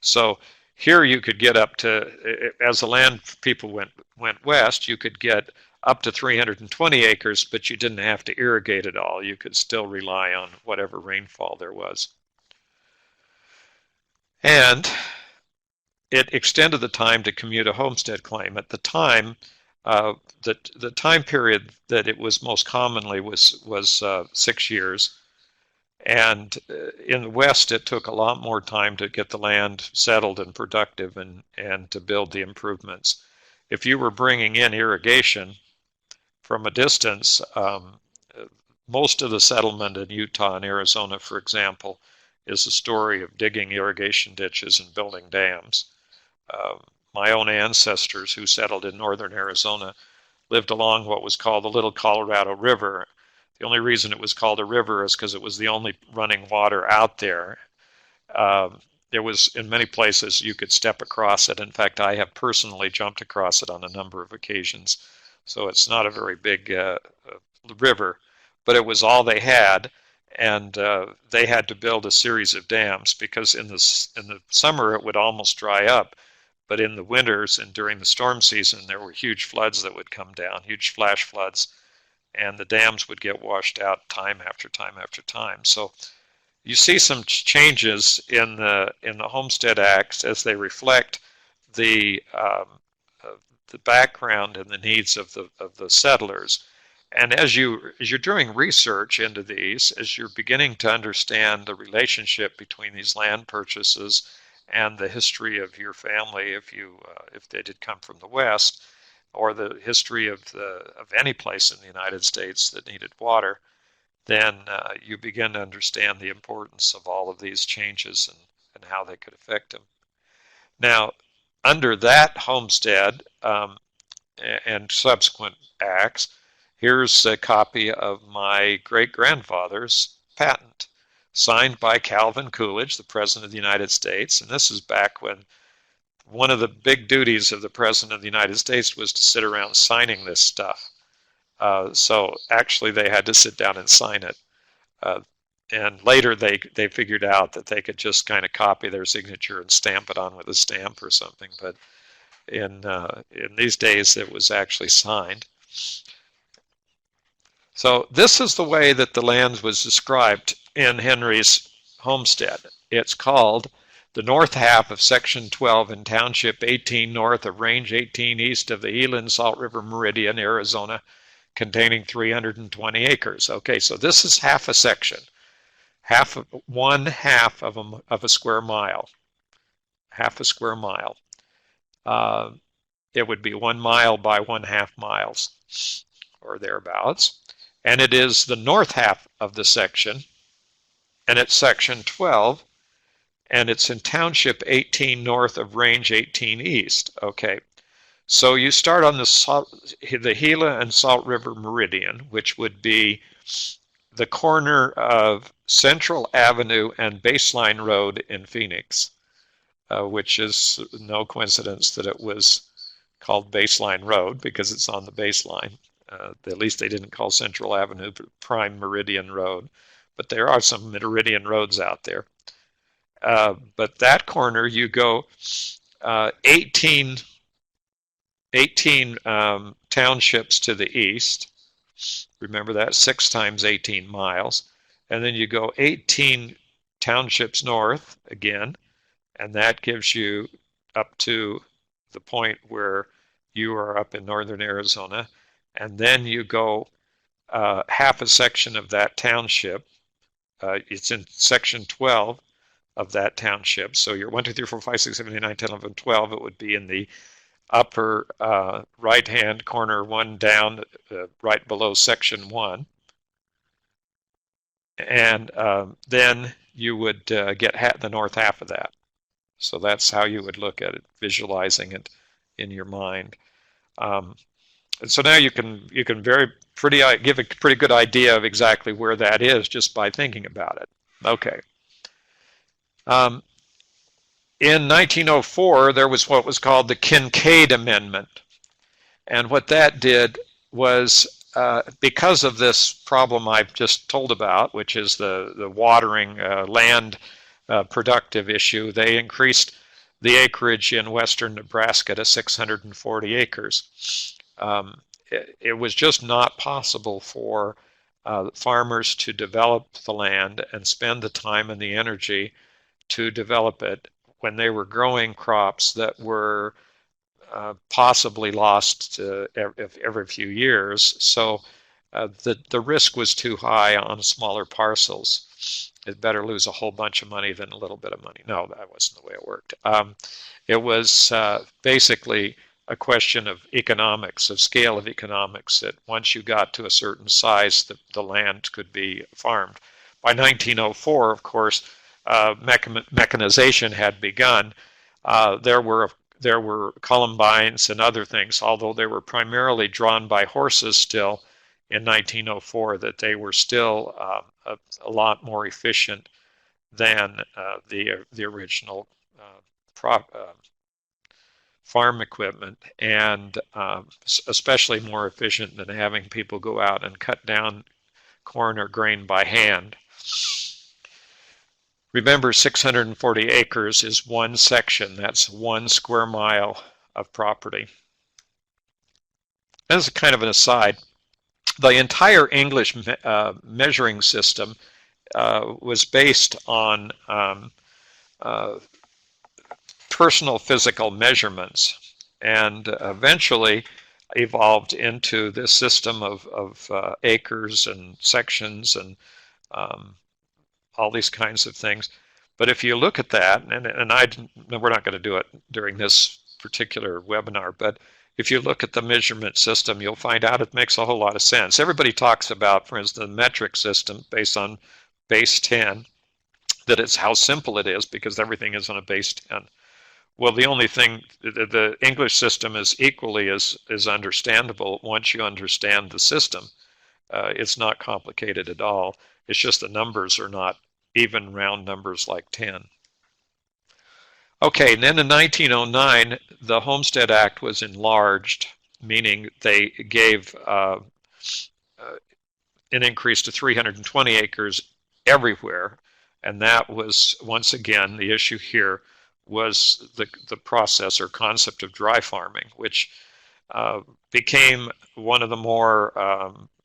Speaker 2: So here you could get up to, as the land people went west, you could get up to 320 acres, but you didn't have to irrigate it all. You could still rely on whatever rainfall there was. And it extended the time to commute a homestead claim. At the time, the time period that it was most commonly was 6 years, And in the West, it took a lot more time to get the land settled and productive and to build the improvements. If you were bringing in irrigation from a distance, most of the settlement in Utah and Arizona, for example, is a story of digging irrigation ditches and building dams. Uh, my own ancestors who settled in northern Arizona lived along what was called the Little Colorado River. The only reason it was called a river is because it was the only running water out there. There was, in many places, you could step across it. In fact, I have personally jumped across it on a number of occasions. So it's not a very big river, but it was all they had. And they had to build a series of dams because in the summer it would almost dry up. But in the winters and during the storm season, there were huge floods that would come down, huge flash floods, and the dams would get washed out time after time after time. So you see some changes in the Homestead Act as they reflect the the background and the needs of the settlers. And as you're doing research into these, as you're beginning to understand the relationship between these land purchases and the history of your family, if they did come from the West, or the history of any place in the United States that needed water, then you begin to understand the importance of all of these changes and how they could affect them. Now, under that homestead and subsequent acts, here's a copy of my great-grandfather's patent, signed by Calvin Coolidge, the President of the United States. And this is back when one of the big duties of the President of the United States was to sit around signing this stuff. So actually they had to sit down and sign it. And later they figured out that they could just kind of copy their signature and stamp it on with a stamp or something. But in these days it was actually signed. So this is the way that the land was described in Henry's homestead. It's called the north half of Section 12 in Township 18 north of Range 18 east of the Gila and Salt River Meridian, Arizona, containing 320 acres. Okay, so this is half a section, one half of a square mile, half a square mile. It would be 1 mile by 1/2 miles or thereabouts. And it is the north half of the section, and it's Section 12, and it's in Township 18 north of Range 18 east. Okay, so you start on the Gila and Salt River Meridian, which would be the corner of Central Avenue and Baseline Road in Phoenix, which is no coincidence that it was called Baseline Road because it's on the baseline. At least they didn't call Central Avenue Prime Meridian Road, but there are some Meridian roads out there. But that corner, you go 18 townships to the east. Remember that, 6 times 18 miles. And then you go 18 townships north again, and that gives you up to the point where you are up in northern Arizona. And then you go half a section of that township. It's in Section 12 of that township. So you're 1, 2, 3, 4, 5, 6, 7, 8, 9, 10, 11, 12. It would be in the upper right-hand corner, one down, right below Section 1. And then you would get the north half of that. So that's how you would look at it, visualizing it in your mind. And so now you can give a pretty good idea of exactly where that is just by thinking about it. Okay. In 1904, there was what was called the Kincaid Amendment. And what that did was, because of this problem I've just told about, which is the watering land productive issue, they increased the acreage in western Nebraska to 640 acres. It was just not possible for farmers to develop the land and spend the time and the energy to develop it when they were growing crops that were possibly lost every few years. So the risk was too high on smaller parcels. It's better lose a whole bunch of money than a little bit of money. No, that wasn't the way it worked. It was basically a question of economics, of scale of economics, that once you got to a certain size, the land could be farmed. By 1904, of course, mechanization had begun. There were columbines and other things, although they were primarily drawn by horses still in 1904, that they were still a lot more efficient than the original farm equipment, and especially more efficient than having people go out and cut down corn or grain by hand. Remember, 640 acres is one section. That's 1 square mile of property. As a kind of an aside, the entire English measuring system was based on personal physical measurements, and eventually evolved into this system of acres and sections and all these kinds of things. But if you look at that, and we're not going to do it during this particular webinar, but if you look at the measurement system, you'll find out it makes a whole lot of sense. Everybody talks about, for instance, the metric system based on base 10, that it's how simple it is because everything is on a base 10. Well, the only thing, the English system is equally as understandable once you understand the system. It's not complicated at all. It's just the numbers are not even round numbers like 10. Okay, and then in 1909, the Homestead Act was enlarged, meaning they gave an increase to 320 acres everywhere. And that was, once again, the issue here was the process or concept of dry farming, which became one of the more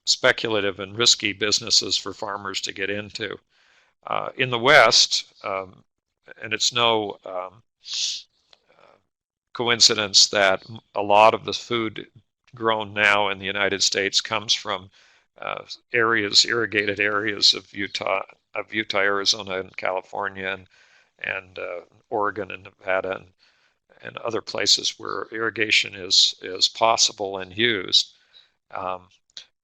Speaker 2: speculative and risky businesses for farmers to get into. In the West, and it's no coincidence that a lot of the food grown now in the United States comes from irrigated areas of Utah, Arizona, and California, and Oregon and Nevada, and other places where irrigation is possible and used,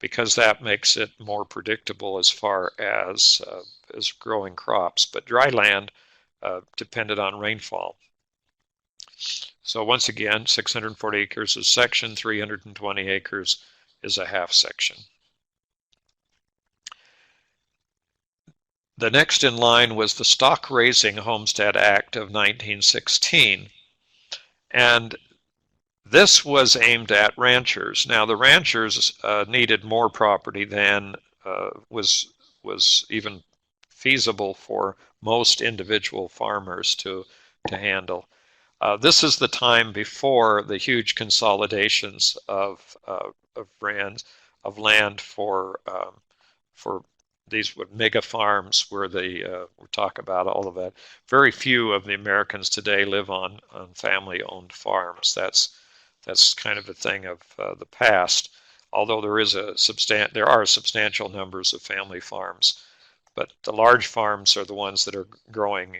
Speaker 2: because that makes it more predictable as far as growing crops. But dry land depended on rainfall. So once again, 640 acres is section, 320 acres is a half section. The next in line was the Stock Raising Homestead Act of 1916. And this was aimed at ranchers. Now, the ranchers needed more property than was even feasible for most individual farmers to handle. This is the time before the huge consolidations of land for these mega farms, where we talk about all of that. Very few of the Americans today live on family-owned farms. That's kind of a thing of the past. Although there are substantial numbers of family farms, but the large farms are the ones that are growing.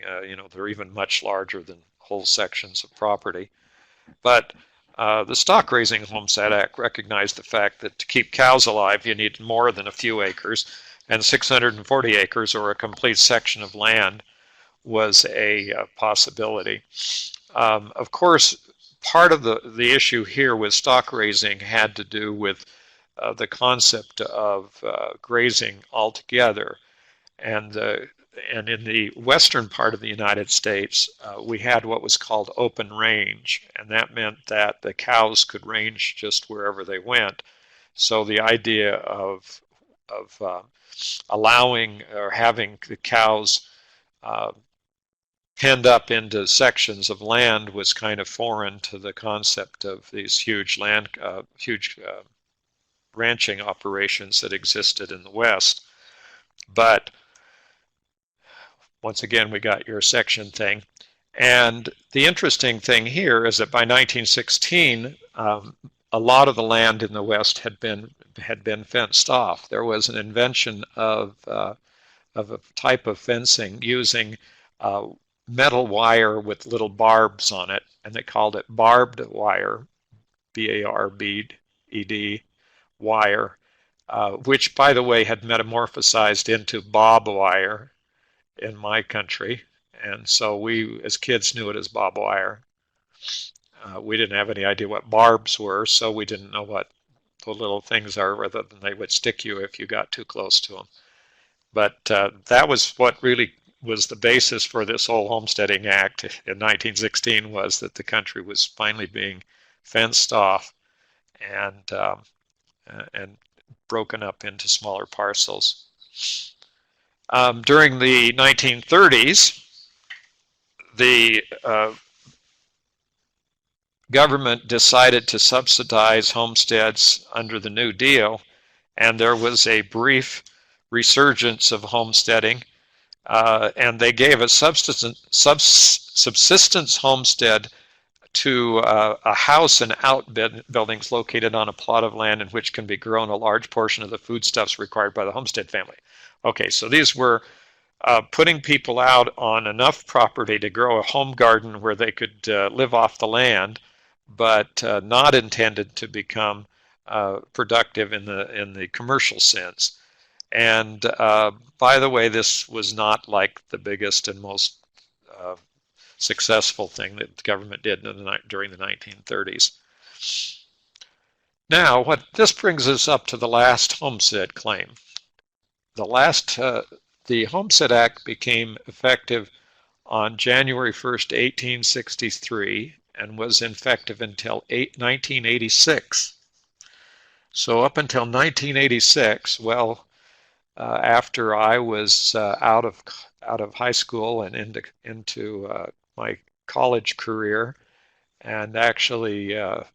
Speaker 2: They're even much larger than whole sections of property. But the Stock Raising Homestead Act recognized the fact that to keep cows alive, you need more than a few acres. And 640 acres, or a complete section of land, was a possibility. Of course, part of the issue here with stock raising had to do with the concept of grazing altogether. And in the western part of the United States, we had what was called open range, and that meant that the cows could range just wherever they went. So the idea of allowing or having the cows penned up into sections of land was kind of foreign to the concept of these huge ranching operations that existed in the West. But once again, we got your section thing. And the interesting thing here is that by 1916, a lot of the land in the West had been fenced off. There was an invention of of a type of fencing using uh, metal wire with little barbs on it, and they called it barbed wire, B-A-R-B-E-D, wire, which, by the way, had metamorphosized into bob wire in my country. And so we, as kids, knew it as bob wire. We didn't have any idea what barbs were, so we didn't know what the little things are, rather than they would stick you if you got too close to them. But that was what really was the basis for this whole Homesteading Act in 1916, was that the country was finally being fenced off and broken up into smaller parcels. During the 1930s, the government decided to subsidize homesteads under the New Deal, and there was a brief resurgence of homesteading, and they gave a subsistence homestead to a house and outbuildings located on a plot of land in which can be grown a large portion of the foodstuffs required by the homestead family. Okay, so these were putting people out on enough property to grow a home garden where they could live off the land, but not intended to become productive in the commercial sense. And by the way, this was not like the biggest and most successful thing that the government did during the 1930s. Now, this brings us up to the last homestead claim. The Homestead Act became effective on January 1st, 1863, and was effective until 1986. So up until 1986, well, after I was out of high school and into my college career, and actually I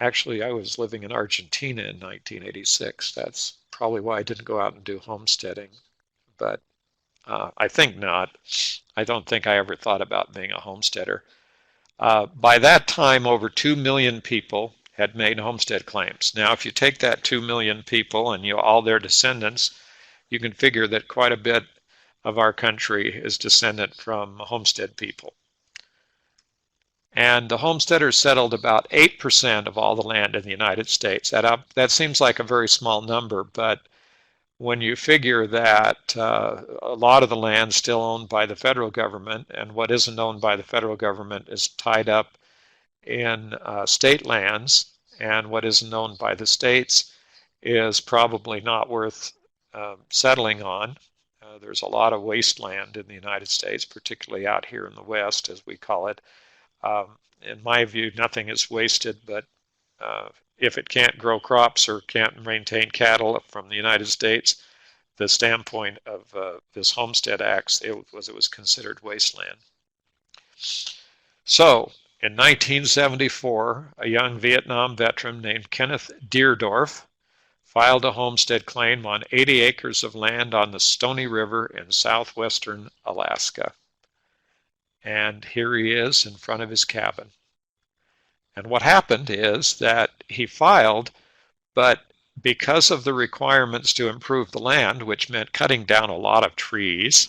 Speaker 2: was living in Argentina in 1986. That's probably why I didn't go out and do homesteading, but I think not. I don't think I ever thought about being a homesteader. By that time, over 2 million people had made homestead claims. Now, if you take that 2 million people and all their descendants, you can figure that quite a bit of our country is descendant from homestead people. And the homesteaders settled about 8% of all the land in the United States. That seems like a very small number, but when you figure that a lot of the land is still owned by the federal government, and what isn't owned by the federal government is tied up in state lands, and what isn't owned by the states is probably not worth settling on. There's a lot of wasteland in the United States, particularly out here in the West, as we call it. In my view, nothing is wasted, but if it can't grow crops or can't maintain cattle from the United States, the standpoint of this Homestead Act, it was considered wasteland. So, in 1974, a young Vietnam veteran named Kenneth Deerdorf filed a homestead claim on 80 acres of land on the Stony River in southwestern Alaska. And here he is in front of his cabin. And what happened is that he filed, but because of the requirements to improve the land, which meant cutting down a lot of trees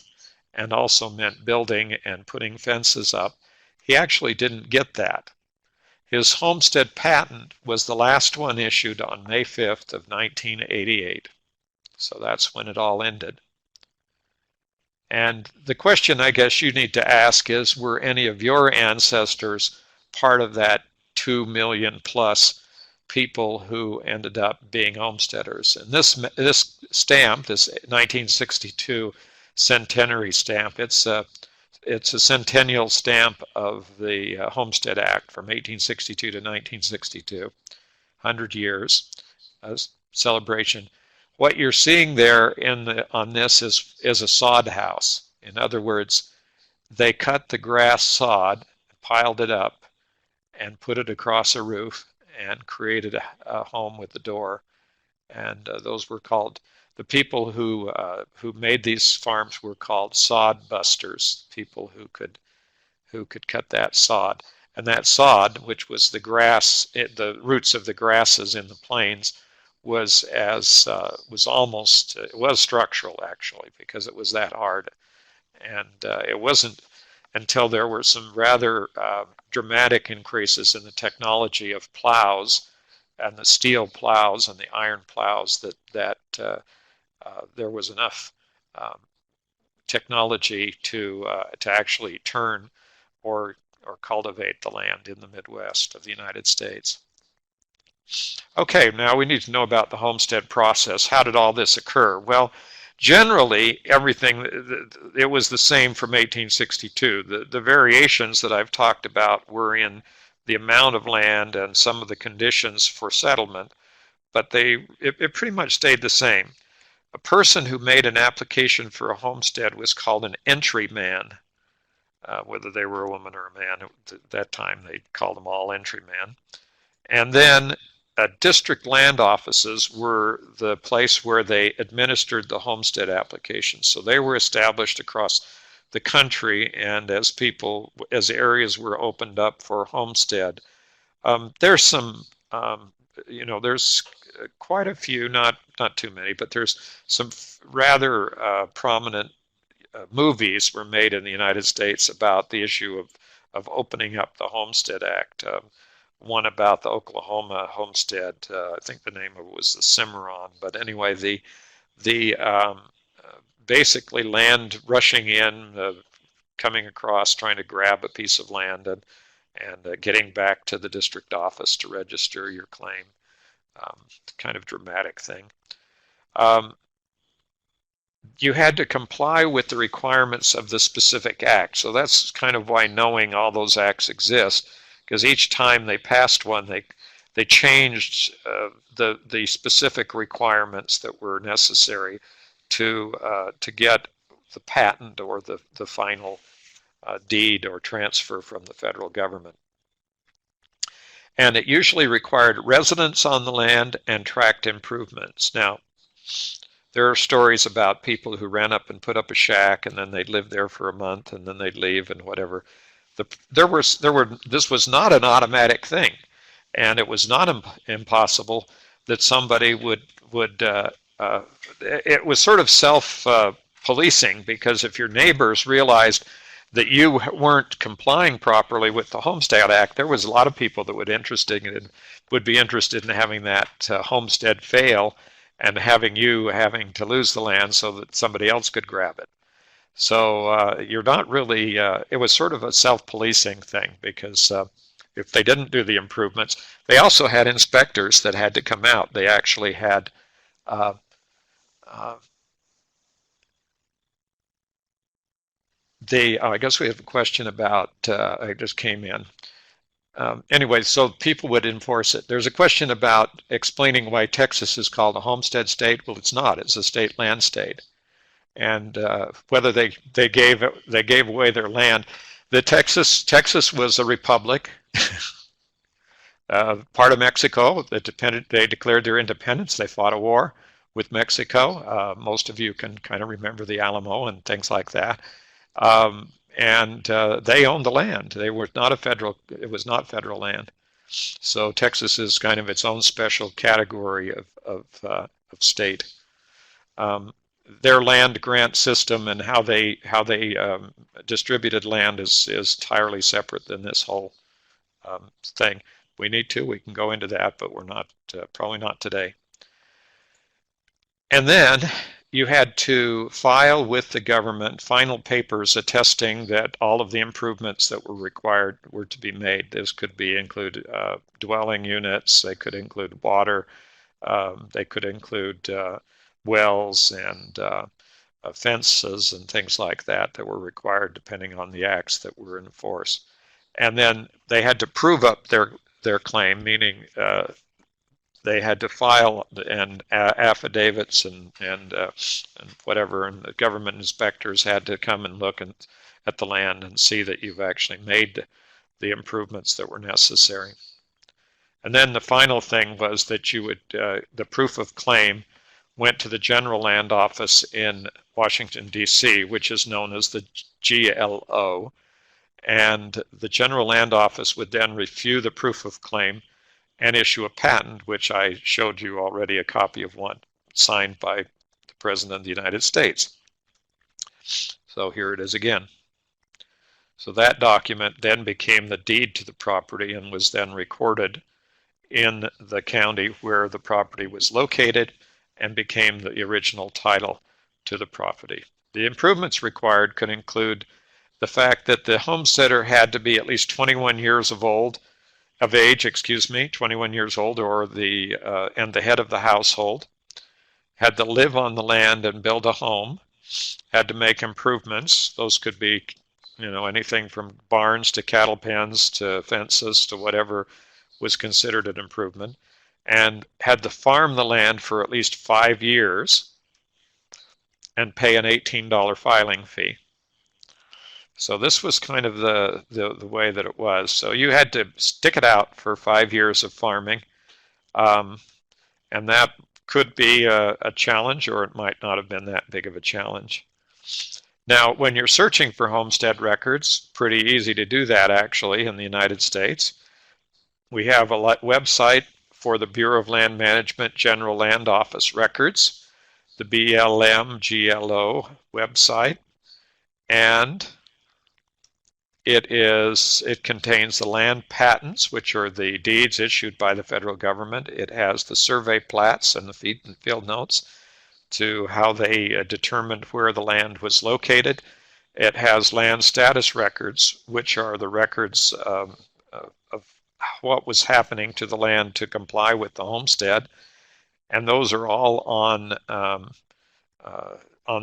Speaker 2: and also meant building and putting fences up, he actually didn't get that. His homestead patent was the last one issued on May 5th of 1988. So that's when it all ended. And the question I guess you need to ask is, were any of your ancestors part of that 2 million plus people who ended up being homesteaders? And this stamp, this 1962 centenary stamp, it's a centennial stamp of the Homestead Act from 1862 to 1962, 100 years celebration. What you're seeing there on this is a sod house. In other words, they cut the grass sod, piled it up, and put it across a roof and created a home with a door. And those were called, the people who made these farms were called sod busters, people who could cut that sod. And that sod, which was the grass, the roots of the grasses in the plains, was structural actually, because it was that hard. And it wasn't until there were some rather dramatic increases in the technology of plows and the steel plows and the iron plows that there was enough um, technology to actually turn or cultivate the land in the Midwest of the United States. Okay, now we need to know about the homestead process. How did all this occur? Well, generally, everything, it was the same from 1862. The variations that I've talked about were in the amount of land and some of the conditions for settlement, but it pretty much stayed the same. A person who made an application for a homestead was called an entryman, whether they were a woman or a man. At that time, they called them all entrymen. And then district land offices were the place where they administered the homestead applications. So they were established across the country, and as areas were opened up for homestead, there's some, there's quite a few, not too many, but there's some rather prominent movies were made in the United States about the issue of opening up the Homestead Act. One about the Oklahoma homestead. I think the name of it was the Cimarron. But anyway, the basically land rushing in, coming across, trying to grab a piece of land, and getting back to the district office to register your claim. Kind of dramatic thing. You had to comply with the requirements of the specific act. So that's kind of why knowing all those acts exist, because each time they passed one, they changed the specific requirements that were necessary to get the patent or the final deed or transfer from the federal government. And it usually required residence on the land and tract improvements. Now, there are stories about people who ran up and put up a shack, and then they'd live there for a month, and then they'd leave and whatever. This was not an automatic thing, and it was not impossible that somebody would. It was sort of self-policing, because if your neighbors realized that you weren't complying properly with the Homestead Act, there was a lot of people that would be interested in having that homestead fail, and having to lose the land so that somebody else could grab it. So you're not really, it was sort of a self-policing thing, because if they didn't do the improvements, they also had inspectors that had to come out. They actually had I guess we have a question about, I just came in. Anyway, so people would enforce it. There's a question about explaining why Texas is called a homestead state. Well, it's not. It's a state land state. And whether they gave away their land. Texas was a republic, part of Mexico. They declared their independence. They fought a war with Mexico. Most of you can kind of remember the Alamo and things like that. And they owned the land. It was not federal land. So Texas is kind of its own special category of state. Their land grant system and how they distributed land is entirely separate than this whole thing. We can go into that, but we're not, probably not today. And then you had to file with the government final papers attesting that all of the improvements that were required were to be made. This could include dwelling units, they could include water, they could include wells and fences and things like that were required depending on the acts that were in force. And then they had to prove up their claim, meaning they had to file affidavits and whatever, and the government inspectors had to come and look at the land and see that you've actually made the improvements that were necessary. And then the final thing was that the proof of claim went to the General Land Office in Washington, D.C., which is known as the GLO. And the General Land Office would then review the proof of claim and issue a patent, which I showed you already a copy of one signed by the President of the United States. So here it is again. So that document then became the deed to the property and was then recorded in the county where the property was located and became the original title to the property. The improvements required could include the fact that the homesteader had to be at least 21 years of age, 21 years old, or and the head of the household, had to live on the land and build a home, had to make improvements. Those could be, anything from barns to cattle pens to fences to whatever was considered an improvement, and had to farm the land for at least 5 years and pay an $18 filing fee. So this was kind of the way that it was. So you had to stick it out for 5 years of farming, and that could be a challenge, or it might not have been that big of a challenge. Now, when you're searching for homestead records, pretty easy to do that actually in the United States. We have a website for the Bureau of Land Management General Land Office records, the BLM-GLO website, and it contains the land patents, which are the deeds issued by the federal government. It has the survey plats and the field notes to how they determined where the land was located. It has land status records, which are the records of what was happening to the land to comply with the homestead, and those are all on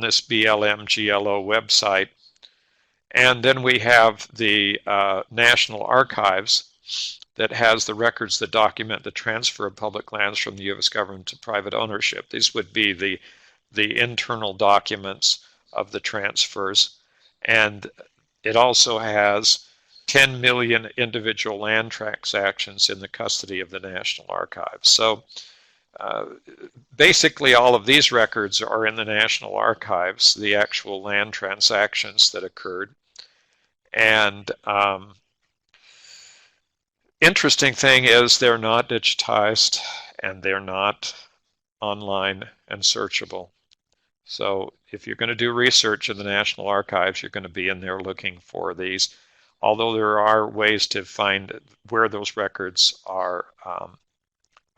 Speaker 2: this BLM-GLO website. And then we have the National Archives that has the records that document the transfer of public lands from the U.S. government to private ownership. These would be the internal documents of the transfers. And it also has 10 million individual land transactions in the custody of the National Archives. So basically all of these records are in the National Archives, the actual land transactions that occurred. And interesting thing is they're not digitized and they're not online and searchable. So if you're going to do research in the National Archives, you're going to be in there looking for these, although there are ways to find where those records are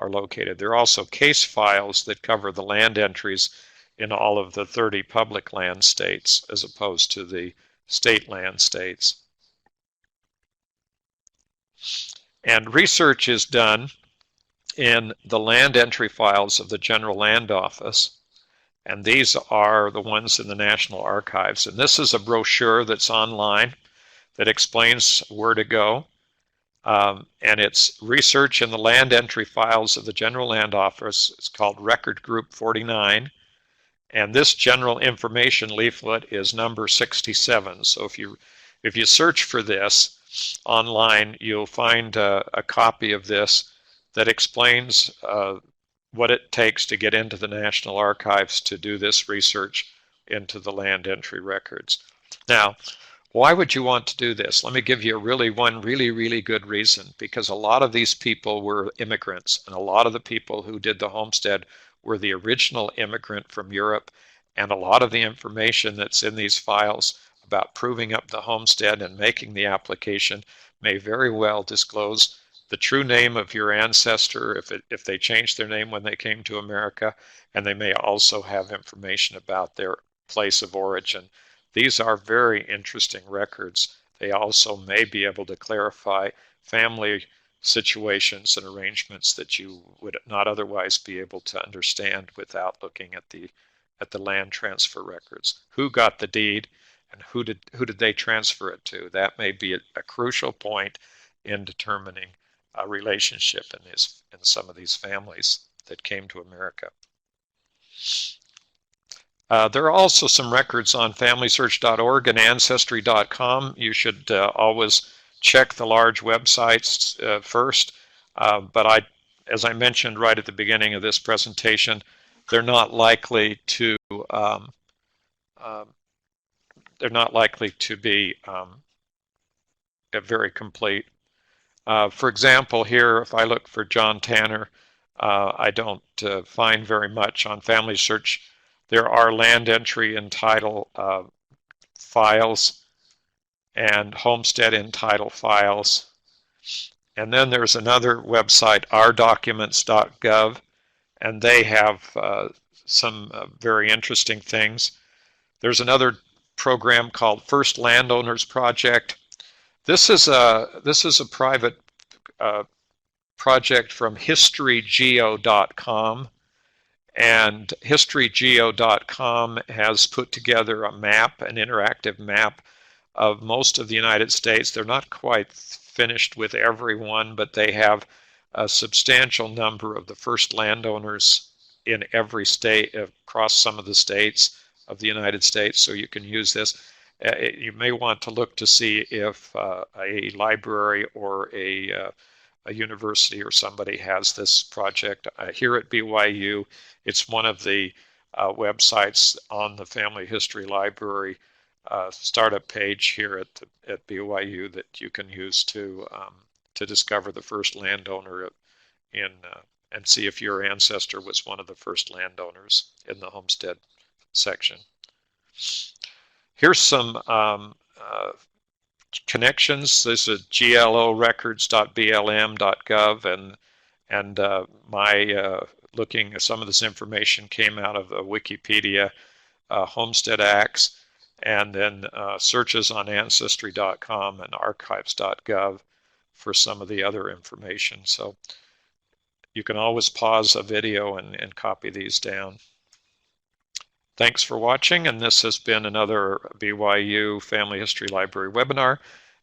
Speaker 2: located. There are also case files that cover the land entries in all of the 30 public land states as opposed to the state land states. And research is done in the land entry files of the General Land Office, and these are the ones in the National Archives. And this is a brochure that's online that explains where to go, and it's research in the land entry files of the General Land Office. It's called Record Group 49. And this general information leaflet is number 67. So if you search for this online, you'll find a copy of this that explains what it takes to get into the National Archives to do this research into the land entry records. Now, why would you want to do this? Let me give you one really good reason. Because a lot of these people were immigrants, and a lot of the people who did the homestead were the original immigrant from Europe, and a lot of the information that's in these files about proving up the homestead and making the application may very well disclose the true name of your ancestor if they changed their name when they came to America, and they may also have information about their place of origin. These are very interesting records. They also may be able to clarify family situations and arrangements that you would not otherwise be able to understand without looking at the land transfer records. Who got the deed and who did they transfer it to? That may be a crucial point in determining a relationship in some of these families that came to America. There are also some records on FamilySearch.org and Ancestry.com. You should always check the large websites first, but as I mentioned right at the beginning of this presentation, they're not likely to be very complete. For example, here, if I look for John Tanner, I don't find very much on Family Search. There are land entry and title files and homestead and title files. And then there's another website, ourdocuments.gov, and they have some very interesting things. There's another program called First Landowners Project. This is a private project from historygeo.com, and historygeo.com has put together a map, an interactive map of most of the United States. They're not quite finished with everyone, but they have a substantial number of the first landowners in every state, across some of the states of the United States, so you can use this. You may want to look to see if a library or a university or somebody has this project. Here at BYU, it's one of the websites on the Family History Library startup page here at BYU that you can use to discover the first landowner in and see if your ancestor was one of the first landowners in the homestead section. Here's some connections. This is glorecords.blm.gov, and my looking at some of this information came out of Wikipedia, Homestead Acts, and then searches on ancestry.com and archives.gov for some of the other information. So you can always pause a video and copy these down. Thanks for watching, and this has been another BYU Family History Library webinar.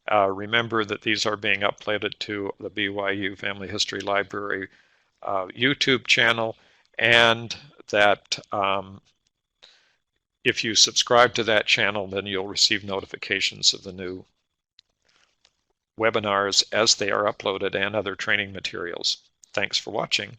Speaker 2: Remember that these are being uploaded to the BYU Family History Library YouTube channel, and that if you subscribe to that channel, then you'll receive notifications of the new webinars as they are uploaded and other training materials. Thanks for watching.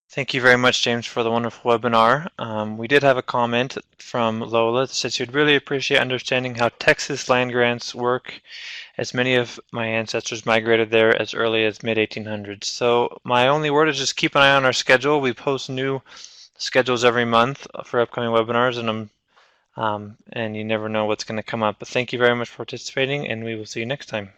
Speaker 1: Thank you very much, James, for the wonderful webinar. We did have a comment from Lola that said she'd really appreciate understanding how Texas land grants work, as many of my ancestors migrated there as early as mid-1800s. So my only word is just keep an eye on our schedule. We post new schedules every month for upcoming webinars, and you never know what's going to come up. But thank you very much for participating, and we will see you next time.